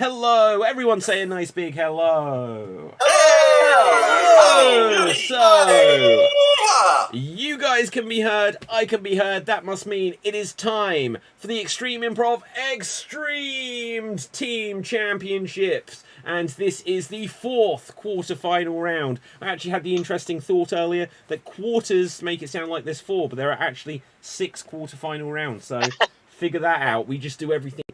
hello. Everyone say a nice big hello. Hello. So, you guys can be heard, I can be heard. That must mean it is time for the Extreme Improv Xstreamed Team Championships. And this is the fourth quarter-final round. I actually had the interesting thought earlier that quarters make it sound like there's four, but there are actually 6 quarter-final rounds. So figure that out. We just do everything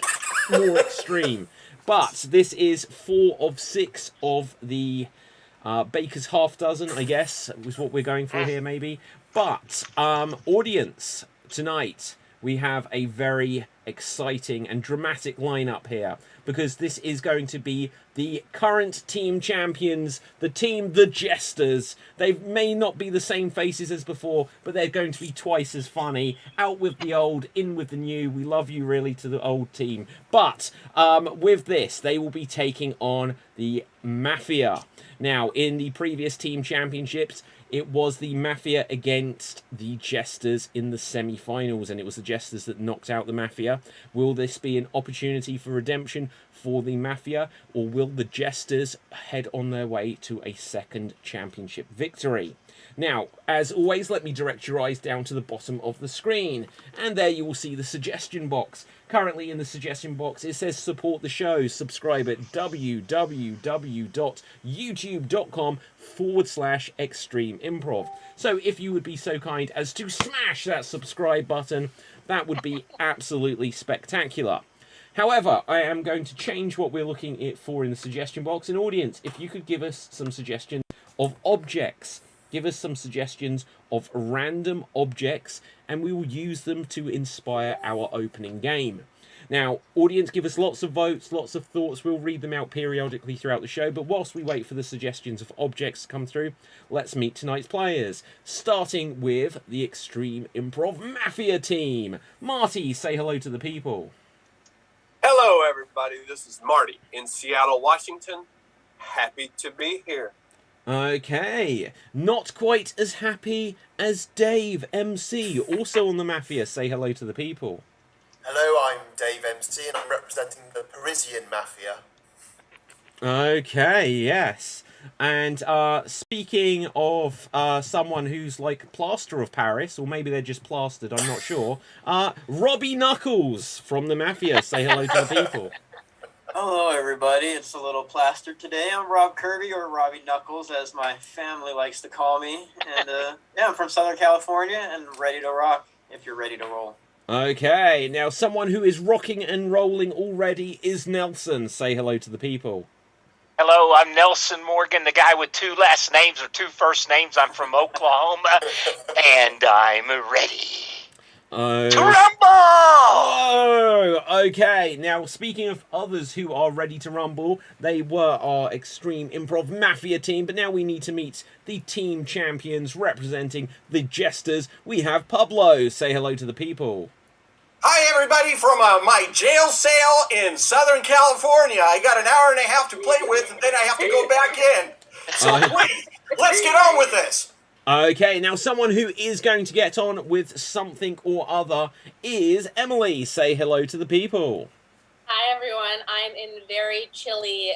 more extreme. But this is 4 of 6 of the Baker's half dozen, I guess, was what we're going for here, maybe. But, audience, tonight we have a very exciting and dramatic lineup here, because this is going to be the current team champions, the Jesters. They may not be the same faces as before, but they're going to be twice as funny. Out with the old, in with the new. We love you, really, to the old team. But with this, they will be taking on the Mafia. Now, in the previous team championships, it was the Mafia against the Jesters in the semi-finals, and it was the Jesters that knocked out the Mafia. Will this be an opportunity for redemption for the Mafia, or will the Jesters head on their way to a second championship victory? Now, as always, let me direct your eyes down to the bottom of the screen, and there you will see the suggestion box. Currently in the suggestion box, it says support the show. Subscribe at www.youtube.com/Extreme Improv. So if you would be so kind as to smash that subscribe button, that would be absolutely spectacular. However, I am going to change what we're looking for in the suggestion box. And audience, if you could give us some suggestions of objects, give us some suggestions of random objects, and we will use them to inspire our opening game. Now, audience, give us lots of votes, lots of thoughts. We'll read them out periodically throughout the show. But whilst we wait for the suggestions of objects to come through, let's meet tonight's players. Starting with the Extreme Improv Mafia team. Marty, say hello to the people. Hello, everybody. This is Marty in Seattle, Washington. Happy to be here. Okay, not quite as happy as Dave MC, also on the Mafia. Say hello to the people. Hello, I'm Dave MC, and I'm representing the Parisian Mafia. Okay, yes. And speaking of someone who's like plaster of Paris, or maybe they're just plastered, I'm not sure. Robbie Knuckles from the Mafia. Say hello to the people. Hello, everybody. It's a little plaster today. I'm Rob Kirby, or Robbie Knuckles, as my family likes to call me. And yeah, I'm from Southern California and ready to rock if you're ready to roll. Okay, now someone who is rocking and rolling already is Nelson. Say hello to the people. Hello, I'm Nelson Morgan, the guy with 2 last names or 2 first names. I'm from Oklahoma, and I'm ready. To rumble! Oh, okay. Now, speaking of others who are ready to rumble, they were our Extreme Improv Mafia team, but now we need to meet the team champions representing the Jesters. We have Pablo. Say hello to the people. Hi, everybody, from my jail cell in Southern California. I got an hour and a half to play with, and then I have to go back in. So please, let's get on with this. Okay, now someone who is going to get on with something or other is Emily. Say hello to the people. Hi, everyone. I'm in very chilly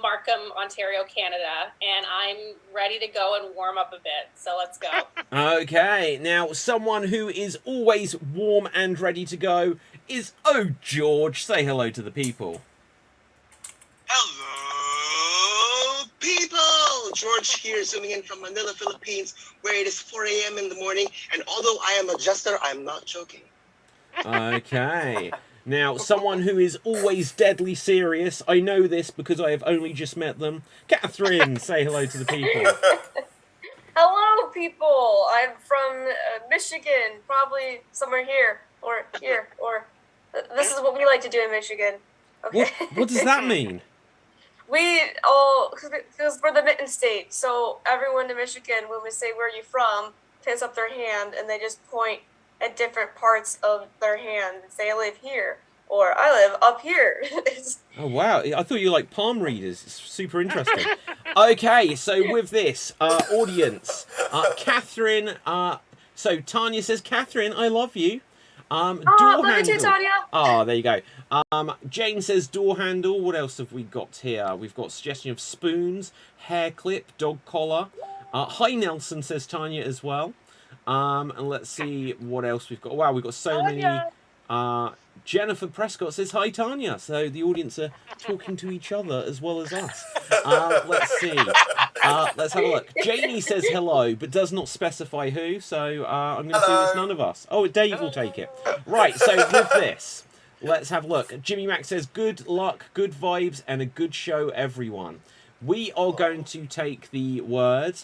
Markham, Ontario, Canada, and I'm ready to go and warm up a bit. So let's go. Okay, now someone who is always warm and ready to go is George. Say hello to the people. Hello, people! George here, zooming in from Manila, Philippines, where it is 4 a.m. in the morning, and although I am a jester, I'm not joking. Okay. Now, someone who is always deadly serious. I know this because I have only just met them. Catherine, say hello to the people. Hello, people. I'm from Michigan, probably somewhere here, or this is what we like to do in Michigan. Okay. What does that mean? We all, because we're the Mitten State, so everyone in Michigan, when we say, where are you from, picks up their hand, and they just point at different parts of their hand and say, I live here, or I live up here. Oh, wow. I thought you were like palm readers. It's super interesting. Okay, so with this, audience, Catherine, so Tanya says, Catherine, I love you. Door look at you, handle. Tanya. Oh, there you go. Jane says door handle. What else have we got here? We've got suggestion of spoons, hair clip, dog collar. Hi Nelson, says Tanya as well. And let's see what else we've got. Wow, we've got so many. Jennifer Prescott says hi Tanya. So the audience are talking to each other as well as us. Let's see. Let's have a look. Janie says hello, but does not specify who. So I'm going to assume it's none of us. Oh, Dave will take it. Right. So with this, let's have a look. Jimmy Mac says good luck, good vibes, and a good show, everyone. We are going to take the word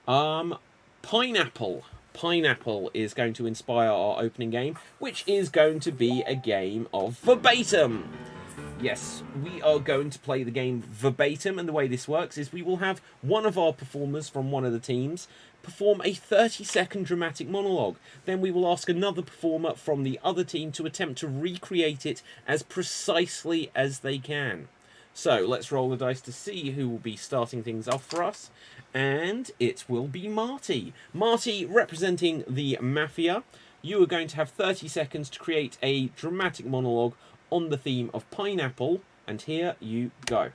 pineapple. Pineapple is going to inspire our opening game, which is going to be a game of verbatim. Yes, we are going to play the game verbatim, and the way this works is we will have one of our performers from one of the teams perform a 30-second dramatic monologue. Then we will ask another performer from the other team to attempt to recreate it as precisely as they can. So let's roll the dice to see who will be starting things off for us. And it will be Marty. Marty, representing the Mafia, you are going to have 30 seconds to create a dramatic monologue on the theme of pineapple. And here you go.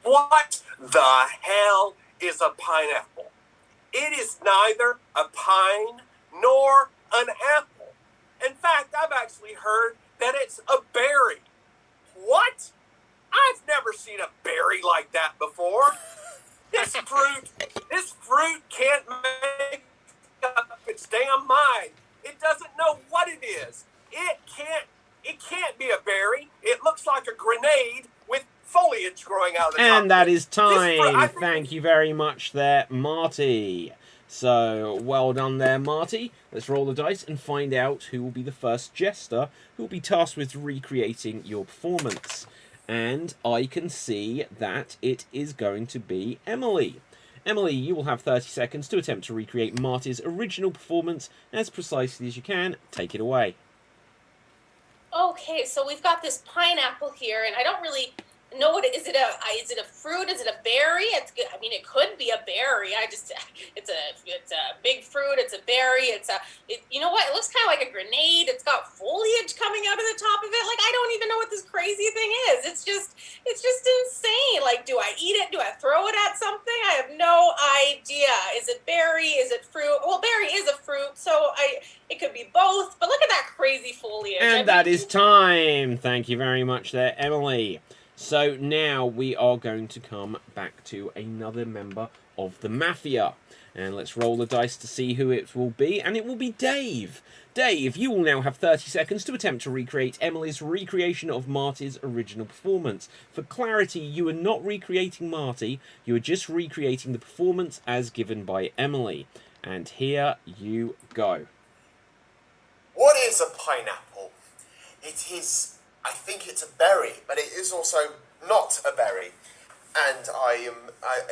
What the hell is a pineapple? It is neither a pine nor an apple. In fact, I've actually heard that it's a berry. What? I've never seen a berry like that before. This fruit can't make up its damn mind. It doesn't know what it is. It can't be a berry. It looks like a grenade with foliage growing out of the top. And that is time. Thank you very much there, Marty. So, well done there, Marty. Let's roll the dice and find out who will be the first jester who will be tasked with recreating your performance. And I can see that it is going to be Emily. Emily, you will have 30 seconds to attempt to recreate Marty's original performance as precisely as you can. Take it away. Okay, so we've got this pineapple here, and I don't really know what is it a fruit? Is it a berry? I mean, it could be a berry. It's a big fruit. It's a berry. You know what? It looks kind of like a grenade. It's got foliage coming out of the top of it. Like, I don't even know what this crazy thing is. It's just insane. Like, do I eat it? Do I throw it at something? I have no idea. Is it berry? Is it fruit? Well, berry is a fruit, so it could be both. But look at that crazy foliage. And that is time. Thank you very much there, Emily. So now we are going to come back to another member of the Mafia. And let's roll the dice to see who it will be. And it will be Dave. Dave, you will now have 30 seconds to attempt to recreate Emily's recreation of Marty's original performance. For clarity, you are not recreating Marty. You are just recreating the performance as given by Emily. And here you go. What is a pineapple? It is... I think it's a berry, but it is also not a berry. And I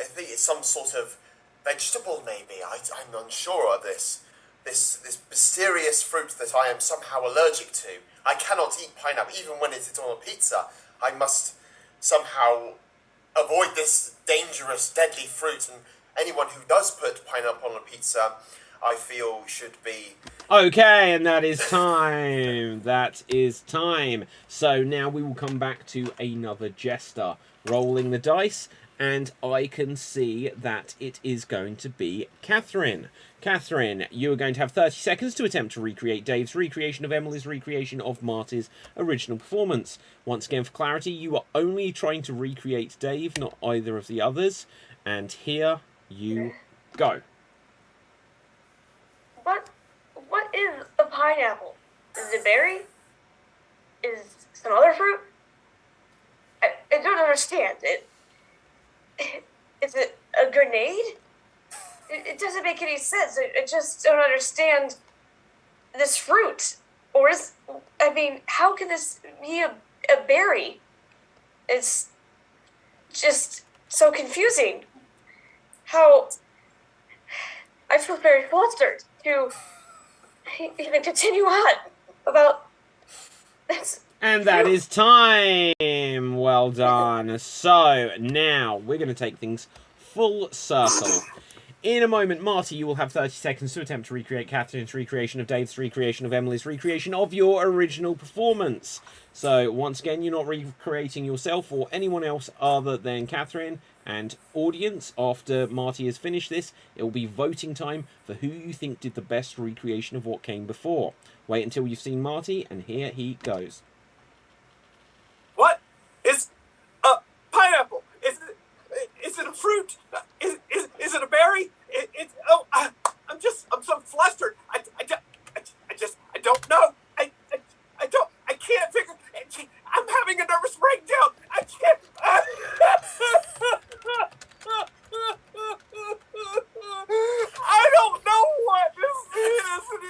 think it's some sort of vegetable, maybe. I'm unsure of this mysterious fruit that I am somehow allergic to. I cannot eat pineapple, even when it is on a pizza. I must somehow avoid this dangerous, deadly fruit. And anyone who does put pineapple on a pizza, I feel should be... Okay, and that is time. That is time. So now we will come back to another jester. Rolling the dice, and I can see that it is going to be Catherine. Catherine, you are going to have 30 seconds to attempt to recreate Dave's recreation of Emily's recreation of Marty's original performance. Once again, for clarity, you are only trying to recreate Dave, not either of the others. And here you go. What is a pineapple? Is it a berry? Is some other fruit? I don't understand. Is it a grenade? It doesn't make any sense. I just don't understand this fruit. How can this be a berry? It's just so confusing. I feel very flustered to even continue on about this. And that is time. Well done. So now we're going to take things full circle. In a moment, Marty, you will have 30 seconds to attempt to recreate Catherine's recreation of Dave's recreation of Emily's recreation of your original performance. So, once again, you're not recreating yourself or anyone else other than Catherine. And audience, after Marty has finished this, it will be voting time for who you think did the best recreation of what came before. Wait until you've seen Marty, and here he goes. What is a pineapple? Is it a fruit? Is it a berry? I'm so flustered. I don't know. I can't figure. I'm having a nervous breakdown. I can't. I don't know what this is, and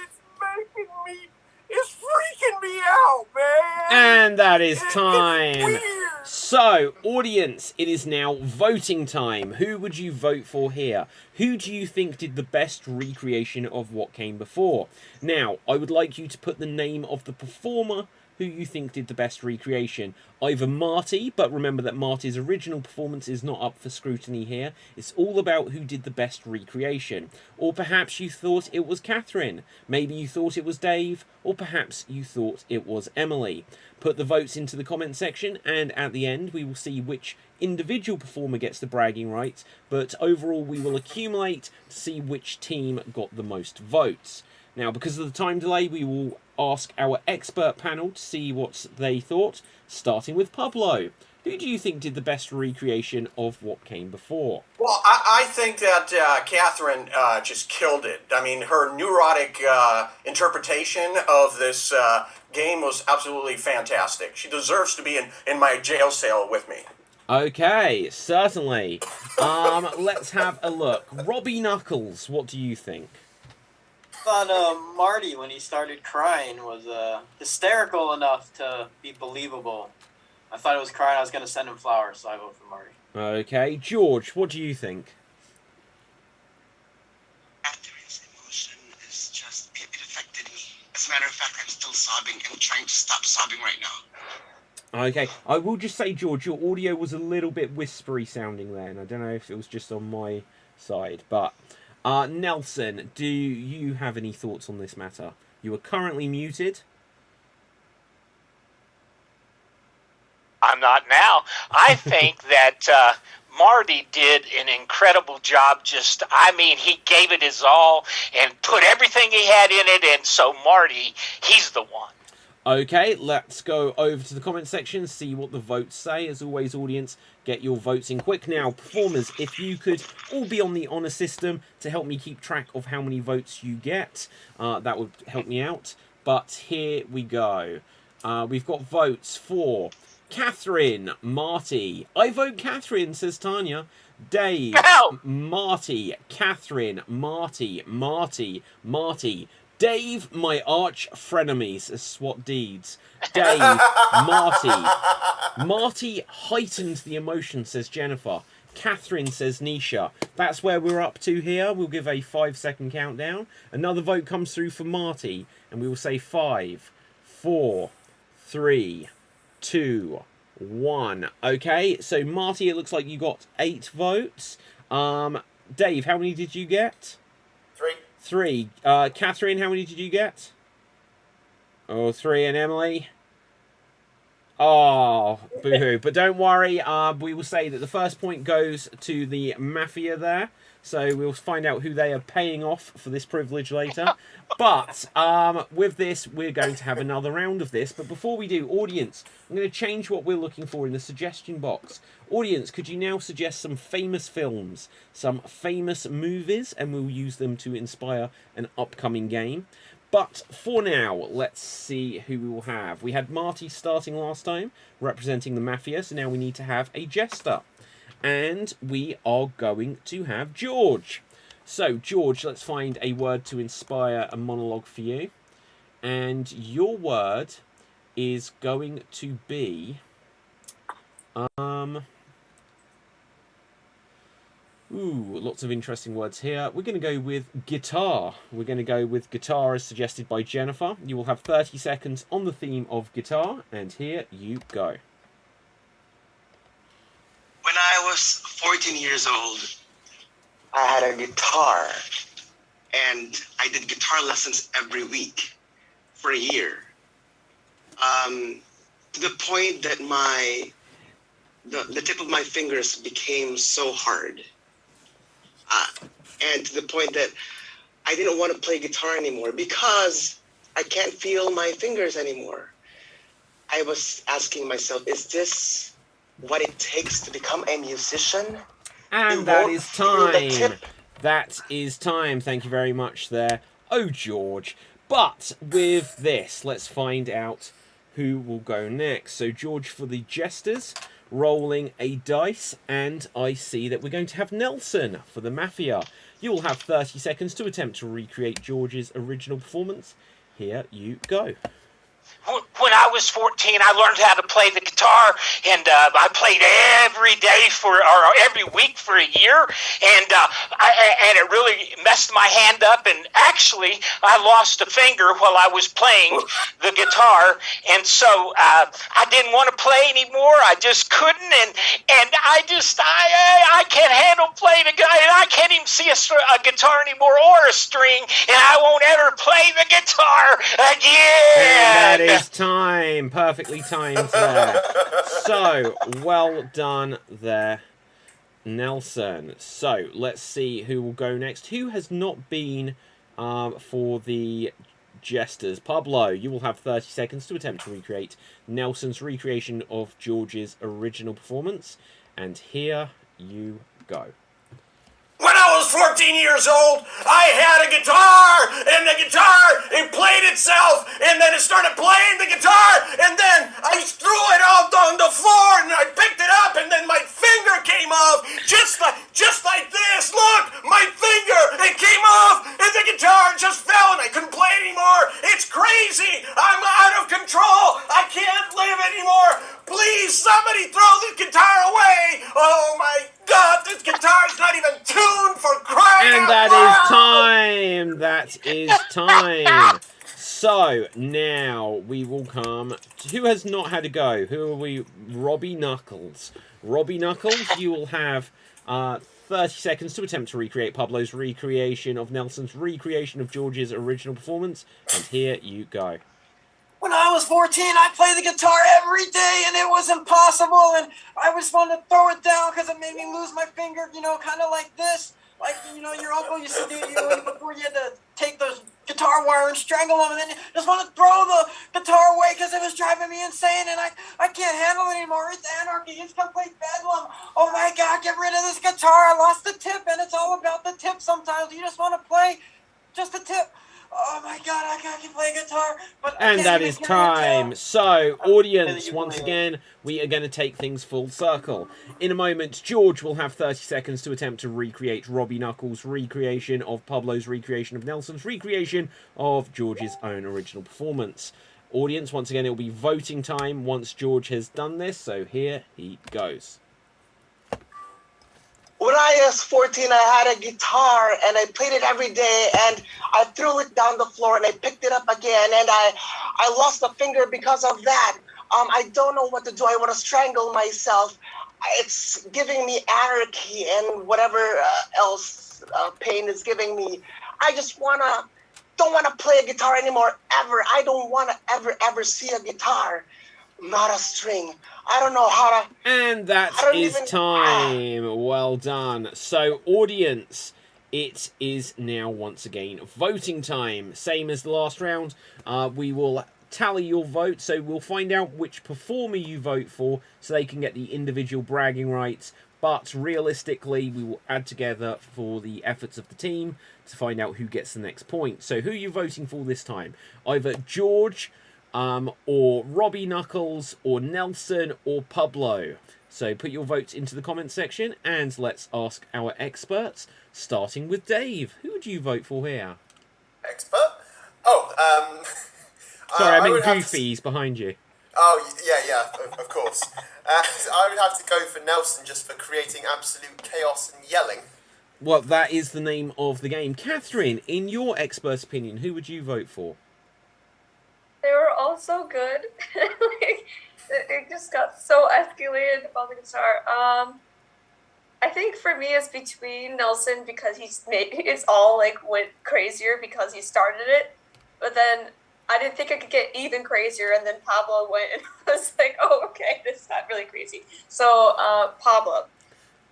it's freaking me out, man. And that is time. So, audience, it is now voting time. Who would you vote for here? Who do you think did the best recreation of what came before? Now, I would like you to put the name of the performer who you think did the best recreation. Either Marty, but remember that Marty's original performance is not up for scrutiny here. It's all about who did the best recreation. Or perhaps you thought it was Catherine. Maybe you thought it was Dave. Or perhaps you thought it was Emily. Put the votes into the comment section, and at the end we will see which individual performer gets the bragging rights, but overall we will accumulate to see which team got the most votes. Now, because of the time delay, we will ask our expert panel to see what they thought, starting with Pablo. Who do you think did the best recreation of what came before? Well, I think that Catherine just killed it. I mean, her neurotic interpretation of this game was absolutely fantastic. She deserves to be in my jail cell with me. Okay, certainly. Let's have a look. Robbie Knuckles, what do you think? I thought Marty, when he started crying, was hysterical enough to be believable. I thought he was crying. I was going to send him flowers, so I vote for Marty. Okay, George, what do you think? Catherine's emotion is just, it affected me. As a matter of fact, I'm still sobbing and trying to stop sobbing right now. Okay, I will just say, George, your audio was a little bit whispery sounding there, and I don't know if it was just on my side, but... Nelson, do you have any thoughts on this matter? You are currently muted. I'm not now. I think that Marty did an incredible job. He gave it his all and put everything he had in it, and so Marty, he's the one. Okay, let's go over to the comment section, see what the votes say. As always, audience, get your votes in quick. Now, performers, if you could all be on the honour system to help me keep track of how many votes you get, that would help me out. But here we go. We've got votes for Catherine, Marty. I vote Catherine, says Tanya. Dave, Marty, Catherine, Marty, Marty, Marty. Dave, my arch frenemy, says SWAT Deeds. Dave, Marty. Marty heightened the emotion, says Jennifer. Catherine, says Nisha. That's where we're up to here. We'll give a 5-second countdown. Another vote comes through for Marty, and we will say 5, 4, 3, 2, 1. Okay, so Marty, it looks like you got 8 votes. Dave, how many did you get? 3. Catherine, how many did you get? 3, and Emily? Oh, boo-hoo. But don't worry, we will say that the first point goes to the Mafia there. So we'll find out who they are paying off for this privilege later. But with this, we're going to have another round of this. But before we do, audience, I'm going to change what we're looking for in the suggestion box. Audience, could you now suggest some famous films, some famous movies, and we'll use them to inspire an upcoming game. But for now, let's see who we will have. We had Marty starting last time, representing the Mafia, so now we need to have a jester. And we are going to have George. So, George, let's find a word to inspire a monologue for you. And your word is going to be... lots of interesting words here. We're going to go with guitar. We're going to go with guitar as suggested by Jennifer. You will have 30 seconds on the theme of guitar, and here you go. When I was 14 years old, I had a guitar, and I did guitar lessons every week for a year. To the point that the tip of my fingers became so hard. And to the point that I didn't want to play guitar anymore because I can't feel my fingers anymore. I was asking myself, is this what it takes to become a musician? And that is time. That is time. Thank you very much there. Oh, George. But with this, let's find out who will go next. So, George for the Jesters, rolling a dice. And I see that we're going to have Nelson for the Mafia. You will have 30 seconds to attempt to recreate George's original performance. Here you go. When I was 14, I learned how to play the guitar, and I played every day or every week for a year, and it really messed my hand up, and actually I lost a finger while I was playing the guitar, and so I didn't want to play anymore. I just couldn't, and I can't handle playing a guy, and I can't even see a guitar anymore or a string, and I won't ever play the guitar again. And that is time. Perfectly timed there. So, well done there, Nelson. So, let's see who will go next. Who has not been for the Jesters? Pablo, you will have 30 seconds to attempt to recreate Nelson's recreation of George's original performance. And here you go. When I was 14 years old, I had a guitar, and the guitar, it played itself, and then it started playing the guitar, and then I threw it out on the floor, and I picked it up, and then my finger came off, just like this. Look, my finger, it came off, and the guitar just fell, and I couldn't play anymore. It's crazy. I'm out of control. I can't live anymore. Please, somebody throw this guitar away. Oh, my God, this guitar's not even tuned for crying And out that loud. is time. That is time. So, now we will come... Who has not had a go? Who are we? Robbie Knuckles. Robbie Knuckles, you will have 30 seconds to attempt to recreate Pablo's recreation of Nelson's recreation of George's original performance. And here you go. When I was 14, I played the guitar every day, and it was impossible, and I just wanted to throw it down because it made me lose my finger, kind of like this. Like, your uncle used to do before you had to take the guitar wire and strangle him, and then you just want to throw the guitar away because it was driving me insane, and I can't handle it anymore. It's anarchy. It's complete bedlam. Oh, my God, get rid of this guitar. I lost the tip, and it's all about the tip sometimes. You just want to play just the tip. Oh my God, I can't play guitar. And that is time. So, audience, once again, we are going to take things full circle. In a moment, George will have 30 seconds to attempt to recreate Robbie Knuckles' recreation of Pablo's recreation of Nelson's recreation of George's own original performance. Audience, once again, it will be voting time once George has done this. So, here he goes. When I was 14, I had a guitar, and I played it every day, and I threw it down the floor, and I picked it up again, and I lost a finger because of that. I don't know what to do. I want to strangle myself. It's giving me anarchy and whatever else pain is giving me. I just don't want to play a guitar anymore, ever. I don't want to ever see a guitar. Not a string. I don't know how to... And that is time. Well done. So, audience, it is now once again voting time. Same as the last round. We will tally your vote, so we'll find out which performer you vote for, so they can get the individual bragging rights. But realistically, we will add together for the efforts of the team to find out who gets the next point. So, who are you voting for this time? Either George... or Robbie Knuckles, or Nelson, or Pablo. So put your votes into the comments section, and let's ask our experts, starting with Dave. Who would you vote for here? Expert? Oh, Sorry, I meant Goofy's behind you. Oh, yeah, of course. I would have to go for Nelson just for creating absolute chaos and yelling. Well, that is the name of the game. Catherine, in your expert opinion, who would you vote for? They were all so good. It just got so escalated about the guitar. I think for me it's between Nelson because it's all like went crazier because he started it, but then I didn't think it could get even crazier, and then Pablo went and I was like, oh, okay, this got really crazy. So Pablo.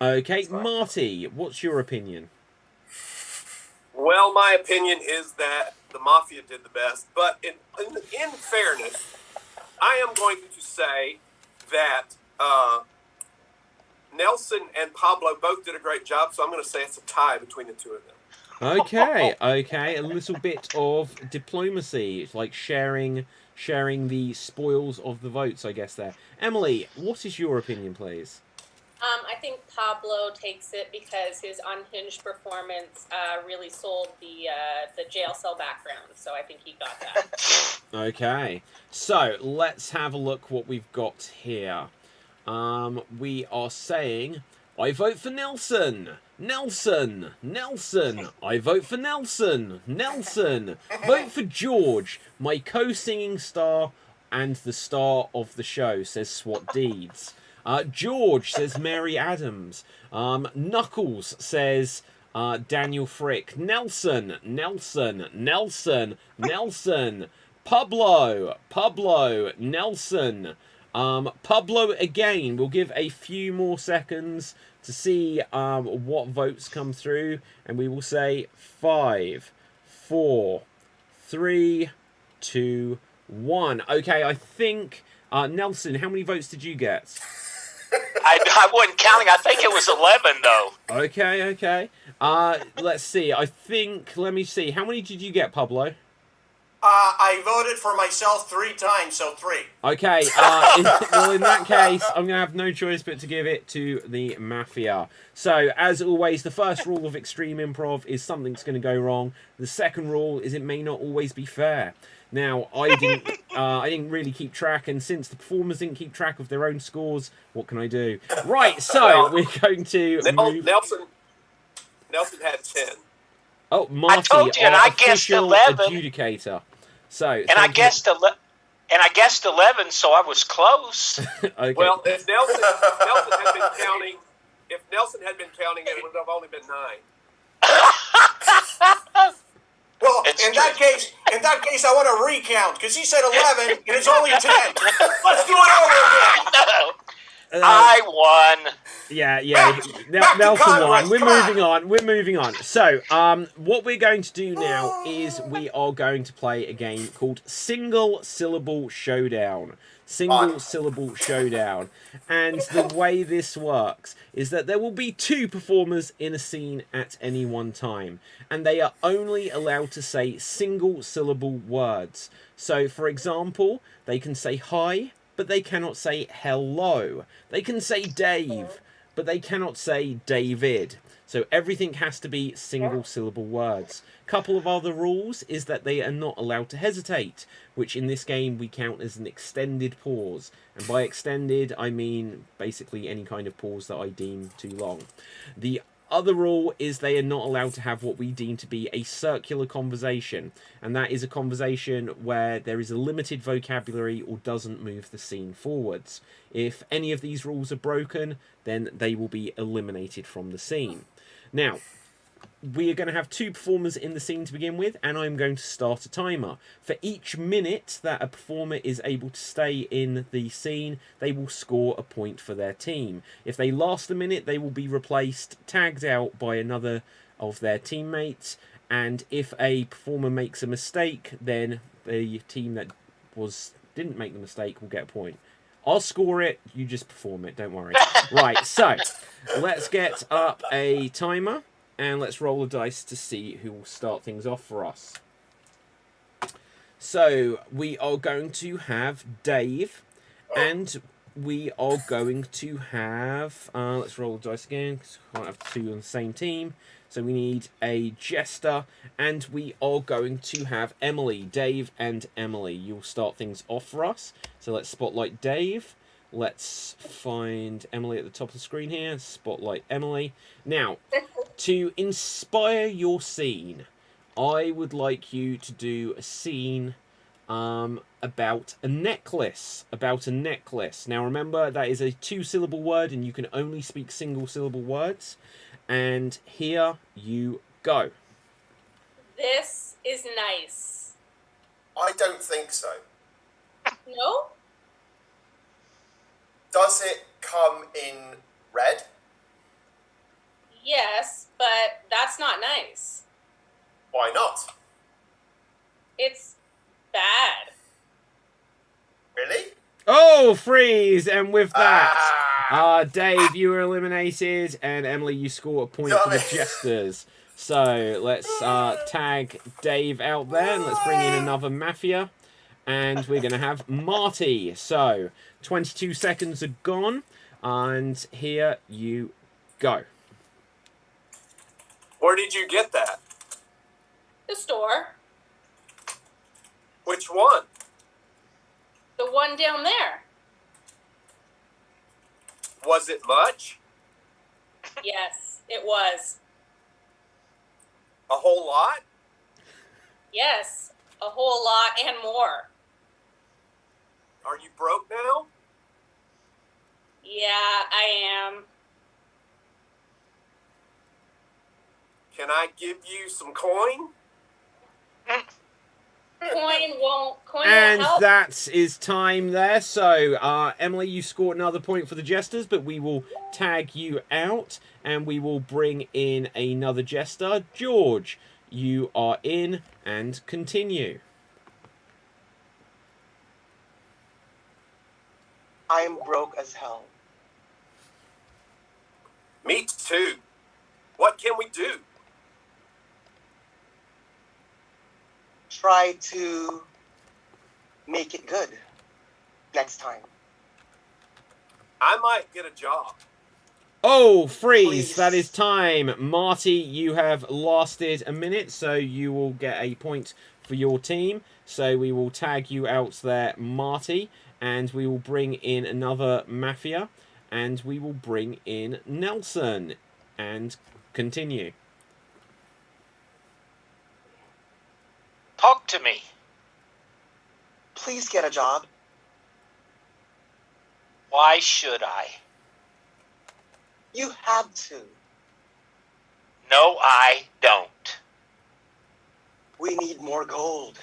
Okay, Marty, what's your opinion? Well, my opinion is that the Mafia did the best, but in fairness, I am going to say that Nelson and Pablo both did a great job, so I'm going to say it's a tie between the two of them. Okay, a little bit of diplomacy. It's like sharing the spoils of the votes, I guess, there. Emily, what is your opinion, please? I think Pablo takes it because his unhinged performance really sold the jail cell background. So I think he got that. Okay, so let's have a look what we've got here. We are saying, I vote for Nelson. Nelson. Nelson. I vote for Nelson. Nelson. Vote for George, my co-singing star and the star of the show, says SWAT Deeds. George says Mary Adams. Knuckles says Daniel Frick. Nelson. Nelson. Nelson. Nelson. Pablo. Pablo. Nelson. Pablo again. We'll give a few more seconds to see what votes come through, and we will say 5, 4, 3, 2, 1. Okay, I think Nelson, how many votes did you get? I wasn't counting. I think it was 11, though. Okay. Let's see. Let me see. How many did you get, Pablo? I voted for myself 3 times, so 3. Okay, well, in that case, I'm going to have no choice but to give it to the Mafia. So, as always, the first rule of Extreme Improv is something's going to go wrong. The second rule is it may not always be fair. Now, I didn't really keep track, and since the performers didn't keep track of their own scores, what can I do? Right, so we're going to move... Nelson had 10. Oh, Marty, I told you, and I guessed 11. Adjudicator. So, and I guessed 11, so I was close. Okay. Well, if Nelson had been counting, it would have only been 9. Well, in that case, I want to recount because he said 11 and it's only 10. Let's do it over again. No. I won. Yeah. Nelson won. We're moving on. So, what we're going to do now is we are going to play a game called Single Syllable Showdown. Single Syllable Showdown. And the way this works is that there will be 2 performers in a scene at any one time, and they are only allowed to say single syllable words. So, for example, they can say hi, but they cannot say hello. They can say Dave, but they cannot say David. So everything has to be single syllable words. Couple of other rules is that they are not allowed to hesitate, which in this game we count as an extended pause. And by extended, I mean basically any kind of pause that I deem too long. The other rule is they are not allowed to have what we deem to be a circular conversation, and that is a conversation where there is a limited vocabulary or doesn't move the scene forwards. If any of these rules are broken, then they will be eliminated from the scene. Now, we are going to have 2 performers in the scene to begin with, and I'm going to start a timer. For each minute that a performer is able to stay in the scene, they will score a point for their team. If they last a minute, they will be replaced, tagged out by another of their teammates, and if a performer makes a mistake, then the team that didn't make the mistake will get a point. I'll score it, you just perform it, don't worry. Right, so let's get up a timer. And let's roll the dice to see who will start things off for us. So, we are going to have Dave. And we are going to have... let's roll the dice again, because we can't have 2 on the same team. So we need a Jester. And we are going to have Emily. Dave and Emily. You'll start things off for us. So let's spotlight Dave. Let's find Emily at the top of the screen here. Spotlight Emily. Now, to inspire your scene, I would like you to do a scene about a necklace. About a necklace. Now remember, that is a 2-syllable word, and you can only speak single-syllable words. And here you go. This is nice. I don't think so. No? Does it come in red? Yes, but that's not nice. Why not? It's bad. Really? Oh, freeze! And with that, Dave, you were eliminated, and Emily, you score a point for the Jesters. So let's tag Dave out there, and let's bring in another Mafia. And we're going to have Marty. So 22 seconds are gone, and here you go. Where did you get that? The store. Which one? The one down there. Was it much? Yes, it was. A whole lot? Yes, a whole lot and more. Are you broke now? Yeah, I am. Can I give you some coin? Coin won't And help. that is time there. So, Emily, you scored another point for the Jesters, but we will tag you out, and we will bring in another Jester. George, you are in, and continue. I'm broke as hell. Me too. What can we do? Try to make it good next time. I might get a job. Oh, freeze! Please. That is time. Marty, you have lasted a minute, so you will get a point for your team. So we will tag you out there, Marty, and we will bring in another Mafia, and we will bring in Nelson, and continue. Talk to me. Please get a job. Why should I? You have to. No, I don't. We need more gold.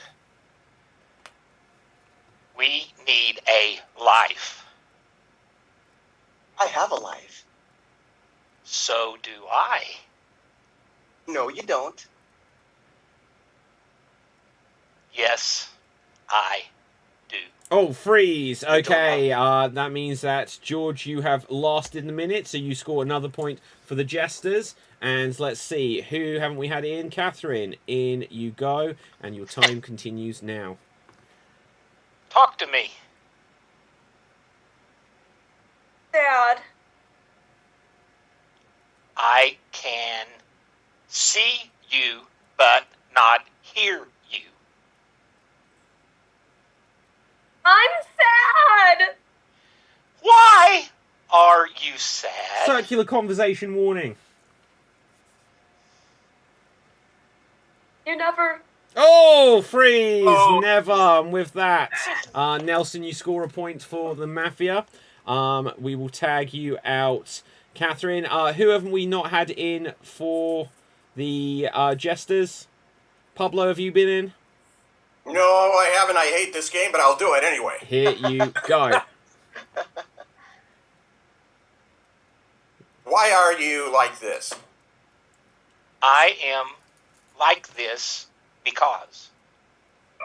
We need a life. I have a life. So do I. No, you don't. Yes, I do. Oh, freeze. Okay, that means that, George, you have lasted the minute, so you score another point for the Jesters. And let's see, who haven't we had in? Catherine, in you go, and your time continues now. Talk to me. Dad. I can see you, but not hear you. I'm sad. Why are you sad? Circular conversation warning. You never. Oh, freeze! Oh. Never. And with that, Nelson, you score a point for the Mafia. We will tag you out. Catherine, who haven't we not had in for the Jesters? Pablo, have you been in? No, I haven't. I hate this game, but I'll do it anyway. Here you go. Why are you like this? I am like this because.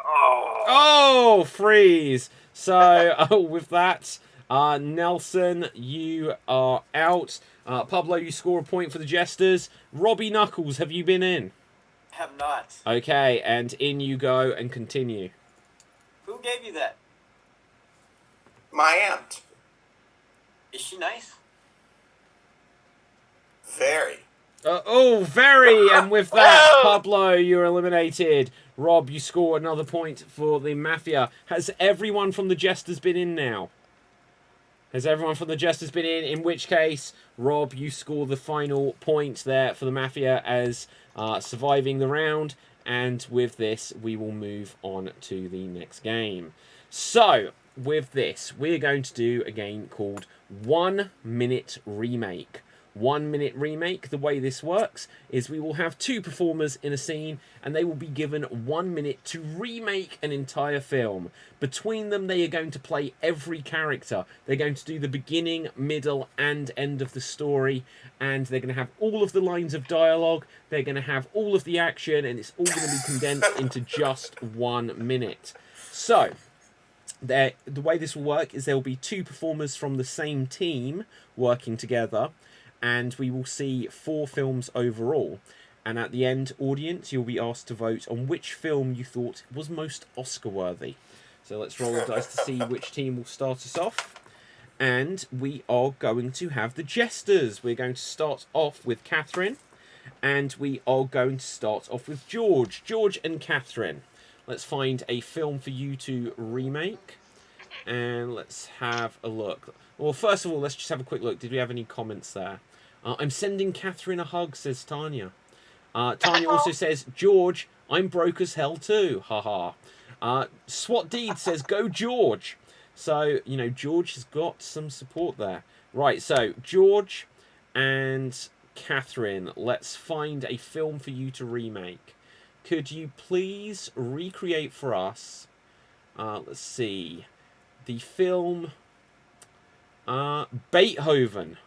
Oh, freeze! So, with that, Nelson, you are out. Pablo, you score a point for the Jesters. Robbie Knuckles, have you been in? Have not. Okay, and in you go and continue. Who gave you that? My aunt. Is she nice? Very. Oh, very! And with that, Pablo, you're eliminated. Rob, you score another point for the Mafia. Has everyone from the Jesters been in now? Has everyone from the Jesters been in? In which case, Rob, you score the final point there for the Mafia as surviving the round. And with this, we will move on to the next game. So, with this, we're going to do a game called 1 Minute Remake. 1 Minute Remake, the way this works is we will have 2 performers in a scene and they will be given 1 minute to remake an entire film. Between them, they are going to play every character. They're going to do the beginning, middle and end of the story, and they're going to have all of the lines of dialogue, they're going to have all of the action, and it's all going to be condensed into just 1 minute. So, the way this will work is there will be 2 performers from the same team working together, and we will see 4 films overall. And at the end, audience, you'll be asked to vote on which film you thought was most Oscar-worthy. So let's roll the dice to see which team will start us off. And we are going to have the Jesters. We're going to start off with Catherine. And we are going to start off with George. George and Catherine. Let's find a film for you to remake. And let's have a look. Well, first of all, let's just have a quick look. Did we have any comments there? I'm sending Catherine a hug, says Tanya. Tanya also says, George, I'm broke as hell too. Haha. SWAT Deed says, go George. So, you know, George has got some support there. Right, so George and Catherine, let's find a film for you to remake. Could you please recreate for us, let's see, the film Beethoven.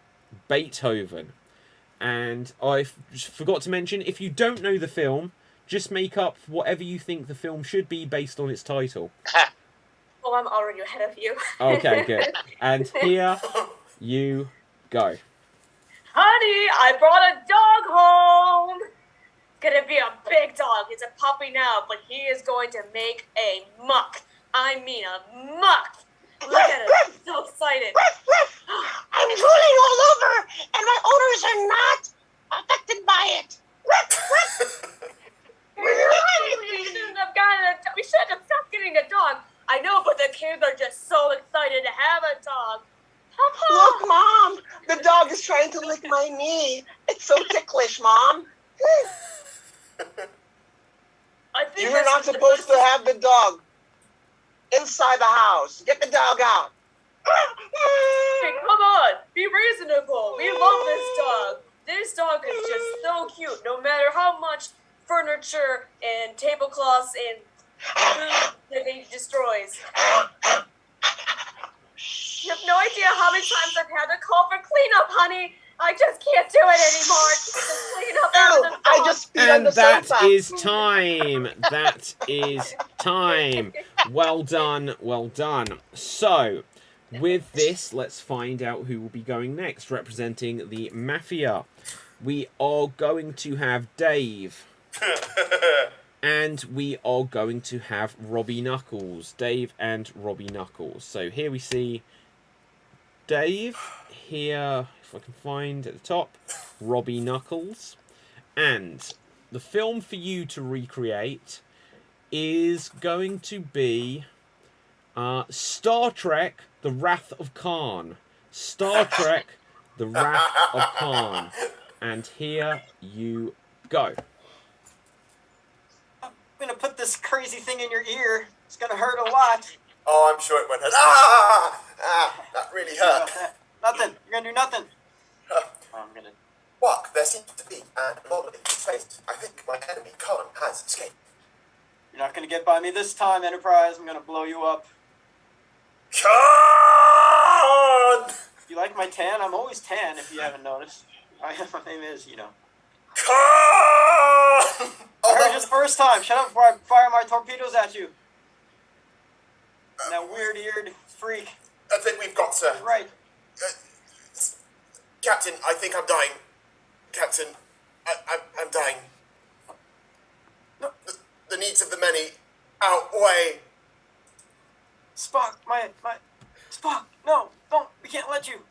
And I forgot to mention, if you don't know the film, just make up whatever you think the film should be based on its title. Oh, I'm already ahead of you. Okay, good. And here you go. Honey, I brought a dog home. Gonna be a big dog. He's a puppy now, but he is going to make a muck. I mean a muck. Look at him. I'm so excited. I'm drooling all over, and my odors are not affected by it. We should have stopped getting a dog. I know, but the kids are just so excited to have a dog. Papa. Look, Mom, the dog is trying to lick my knee. It's so ticklish, Mom. I think You're not supposed to have the dog inside the house. Get the dog out. Hey, come on, be reasonable. We love this dog. This dog is just so cute, no matter how much furniture and tablecloths and food that he destroys. You have no idea how many times I've had to call for cleanup, honey. I just can't do it anymore. Just clean up after the dog. I just peed on the that sofa. is time. That is time. Well done, well done. So, with this, let's find out who will be going next, representing the Mafia. We are going to have Dave. And we are going to have Robbie Knuckles. Dave and Robbie Knuckles. So here we see Dave. Here, if I can find at the top, Robbie Knuckles. And the film for you to recreate is going to be Star Trek, The Wrath of Khan. Star Trek, The Wrath of Khan. And here you go. I'm gonna put this crazy thing in your ear. It's gonna hurt a lot. Oh, I'm sure it won't hurt. That really hurt. Nothing. You're gonna do nothing. I'm gonna. Walk, there seems to be an anomaly in space. I think my enemy, Khan, has escaped. You're not gonna get by me this time, Enterprise. I'm gonna blow you up. Khan! You like my tan? I'm always tan, if you haven't noticed. My name is, Khan! I heard you the first time. Shut up before I fire my torpedoes at you. That weird-eared freak. I think we've got to... Right. Captain, I think I'm dying. Captain, I'm dying. No. The needs of the many outweigh... Spock, my... Spock, no, don't. We can't let you.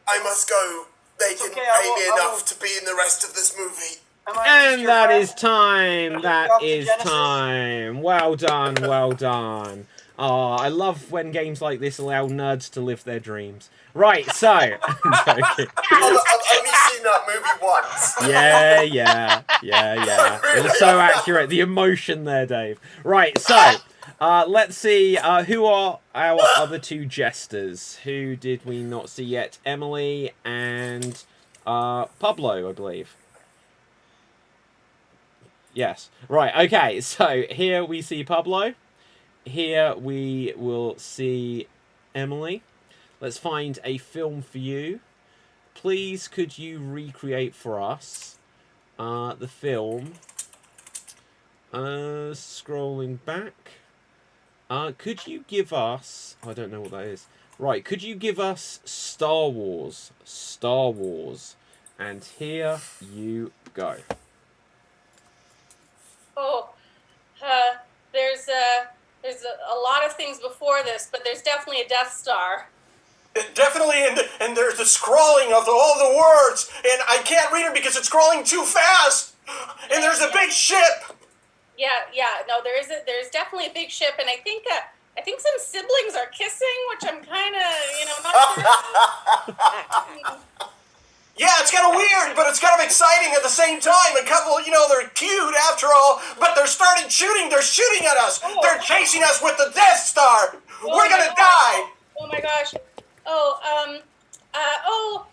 I must go. They It's didn't okay, pay me enough to be in the rest of this movie. And that is time. Off That to is Genesis. time. Well done, well done. Oh, I love when games like this allow nerds to live their dreams. Right, so... I'm joking. I've only seen that movie once. Yeah. It was so accurate. The emotion there, Dave. Right, so... let's see, who are our other two jesters? Who did we not see yet? Emily and Pablo, I believe. Yes. Right, okay, so here we see Pablo. Here we will see Emily. Let's find a film for you. Please, could you recreate for us the film? Scrolling back. Could you give us... I don't know what that is. Right, could you give us Star Wars? Star Wars. And here you go. Oh, there's a lot of things before this, but there's definitely a Death Star. Definitely, and there's the scrawling of all the words, and I can't read it because it's scrolling too fast. And there's a big ship. Yeah. No, there's definitely a big ship, and I think some siblings are kissing, which I'm kind of, not sure. Yeah, it's kind of weird, but it's kind of exciting at the same time. A couple, they're cute after all, but they're starting shooting. They're shooting at us. Oh. They're chasing us with the Death Star. We're gonna die. Oh my gosh.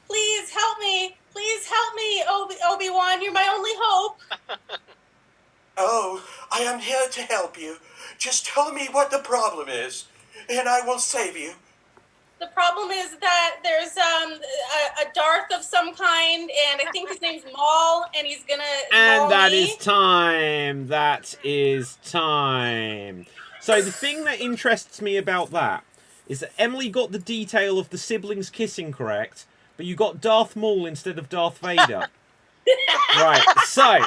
Please help me. Please help me, Obi-Wan. You're my only hope. Oh, I am here to help you. Just tell me what the problem is, and I will save you. The problem is that there's a Darth of some kind, and I think his name's Maul, and he's gonna And maul that me. is time. That is time. So the thing that interests me about that is that Emily got the detail of the siblings kissing correct, but you got Darth Maul instead of Darth Vader. Right, so,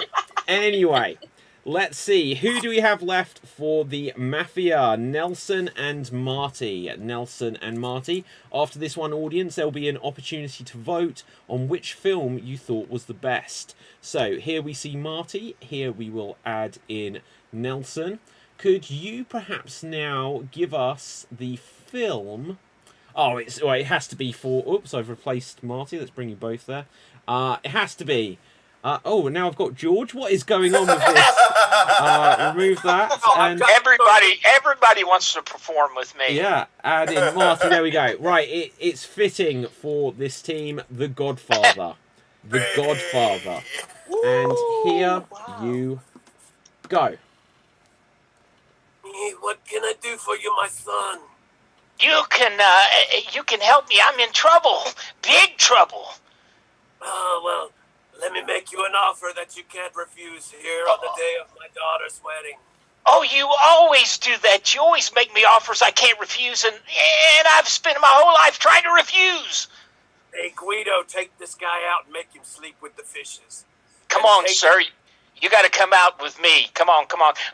anyway, let's see. Who do we have left for the Mafia? Nelson and Marty. Nelson and Marty. After this one, audience, there'll be an opportunity to vote on which film you thought was the best. So, here we see Marty. Here we will add in Nelson. Could you perhaps now give us the film? Oh, it has to be for... Oops, I've replaced Marty. Let's bring you both there. It has to be... now I've got George. What is going on with this? Remove that. And Everybody wants to perform with me. yeah, add in Marty. There we go. Right, it's fitting for this team, The Godfather. The Godfather. And here you go. Hey, what can I do for you, my son? You can help me. I'm in trouble. Big trouble. Oh, well, let me make you an offer that you can't refuse here on the day of my daughter's wedding. Oh, you always do that. You always make me offers I can't refuse, and I've spent my whole life trying to refuse. Hey, Guido, take this guy out and make him sleep with the fishes. Come on, sir. You got to come out with me. Come on.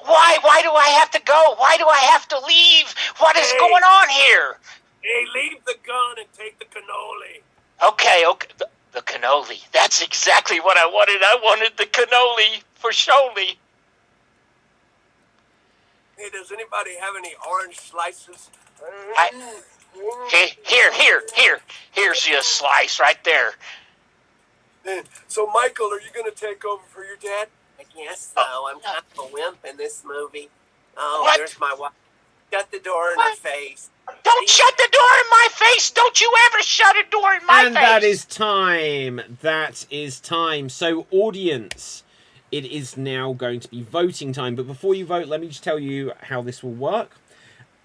Why do I have to go? Why do I have to leave? What is going on here? Hey, leave the gun and take the cannoli. Okay. The cannoli. That's exactly what I wanted. I wanted the cannoli for surely. Hey, does anybody have any orange slices? Here's your slice right there. So, Michael, are you going to take over for your dad? I guess so. I'm kind of a wimp in this movie. Oh, What? There's my wife. Shut the door in her face. Don't shut the door in my face. Don't you ever shut a door in my face. And that is time. That is time. So, audience, it is now going to be voting time. But before you vote, let me just tell you how this will work.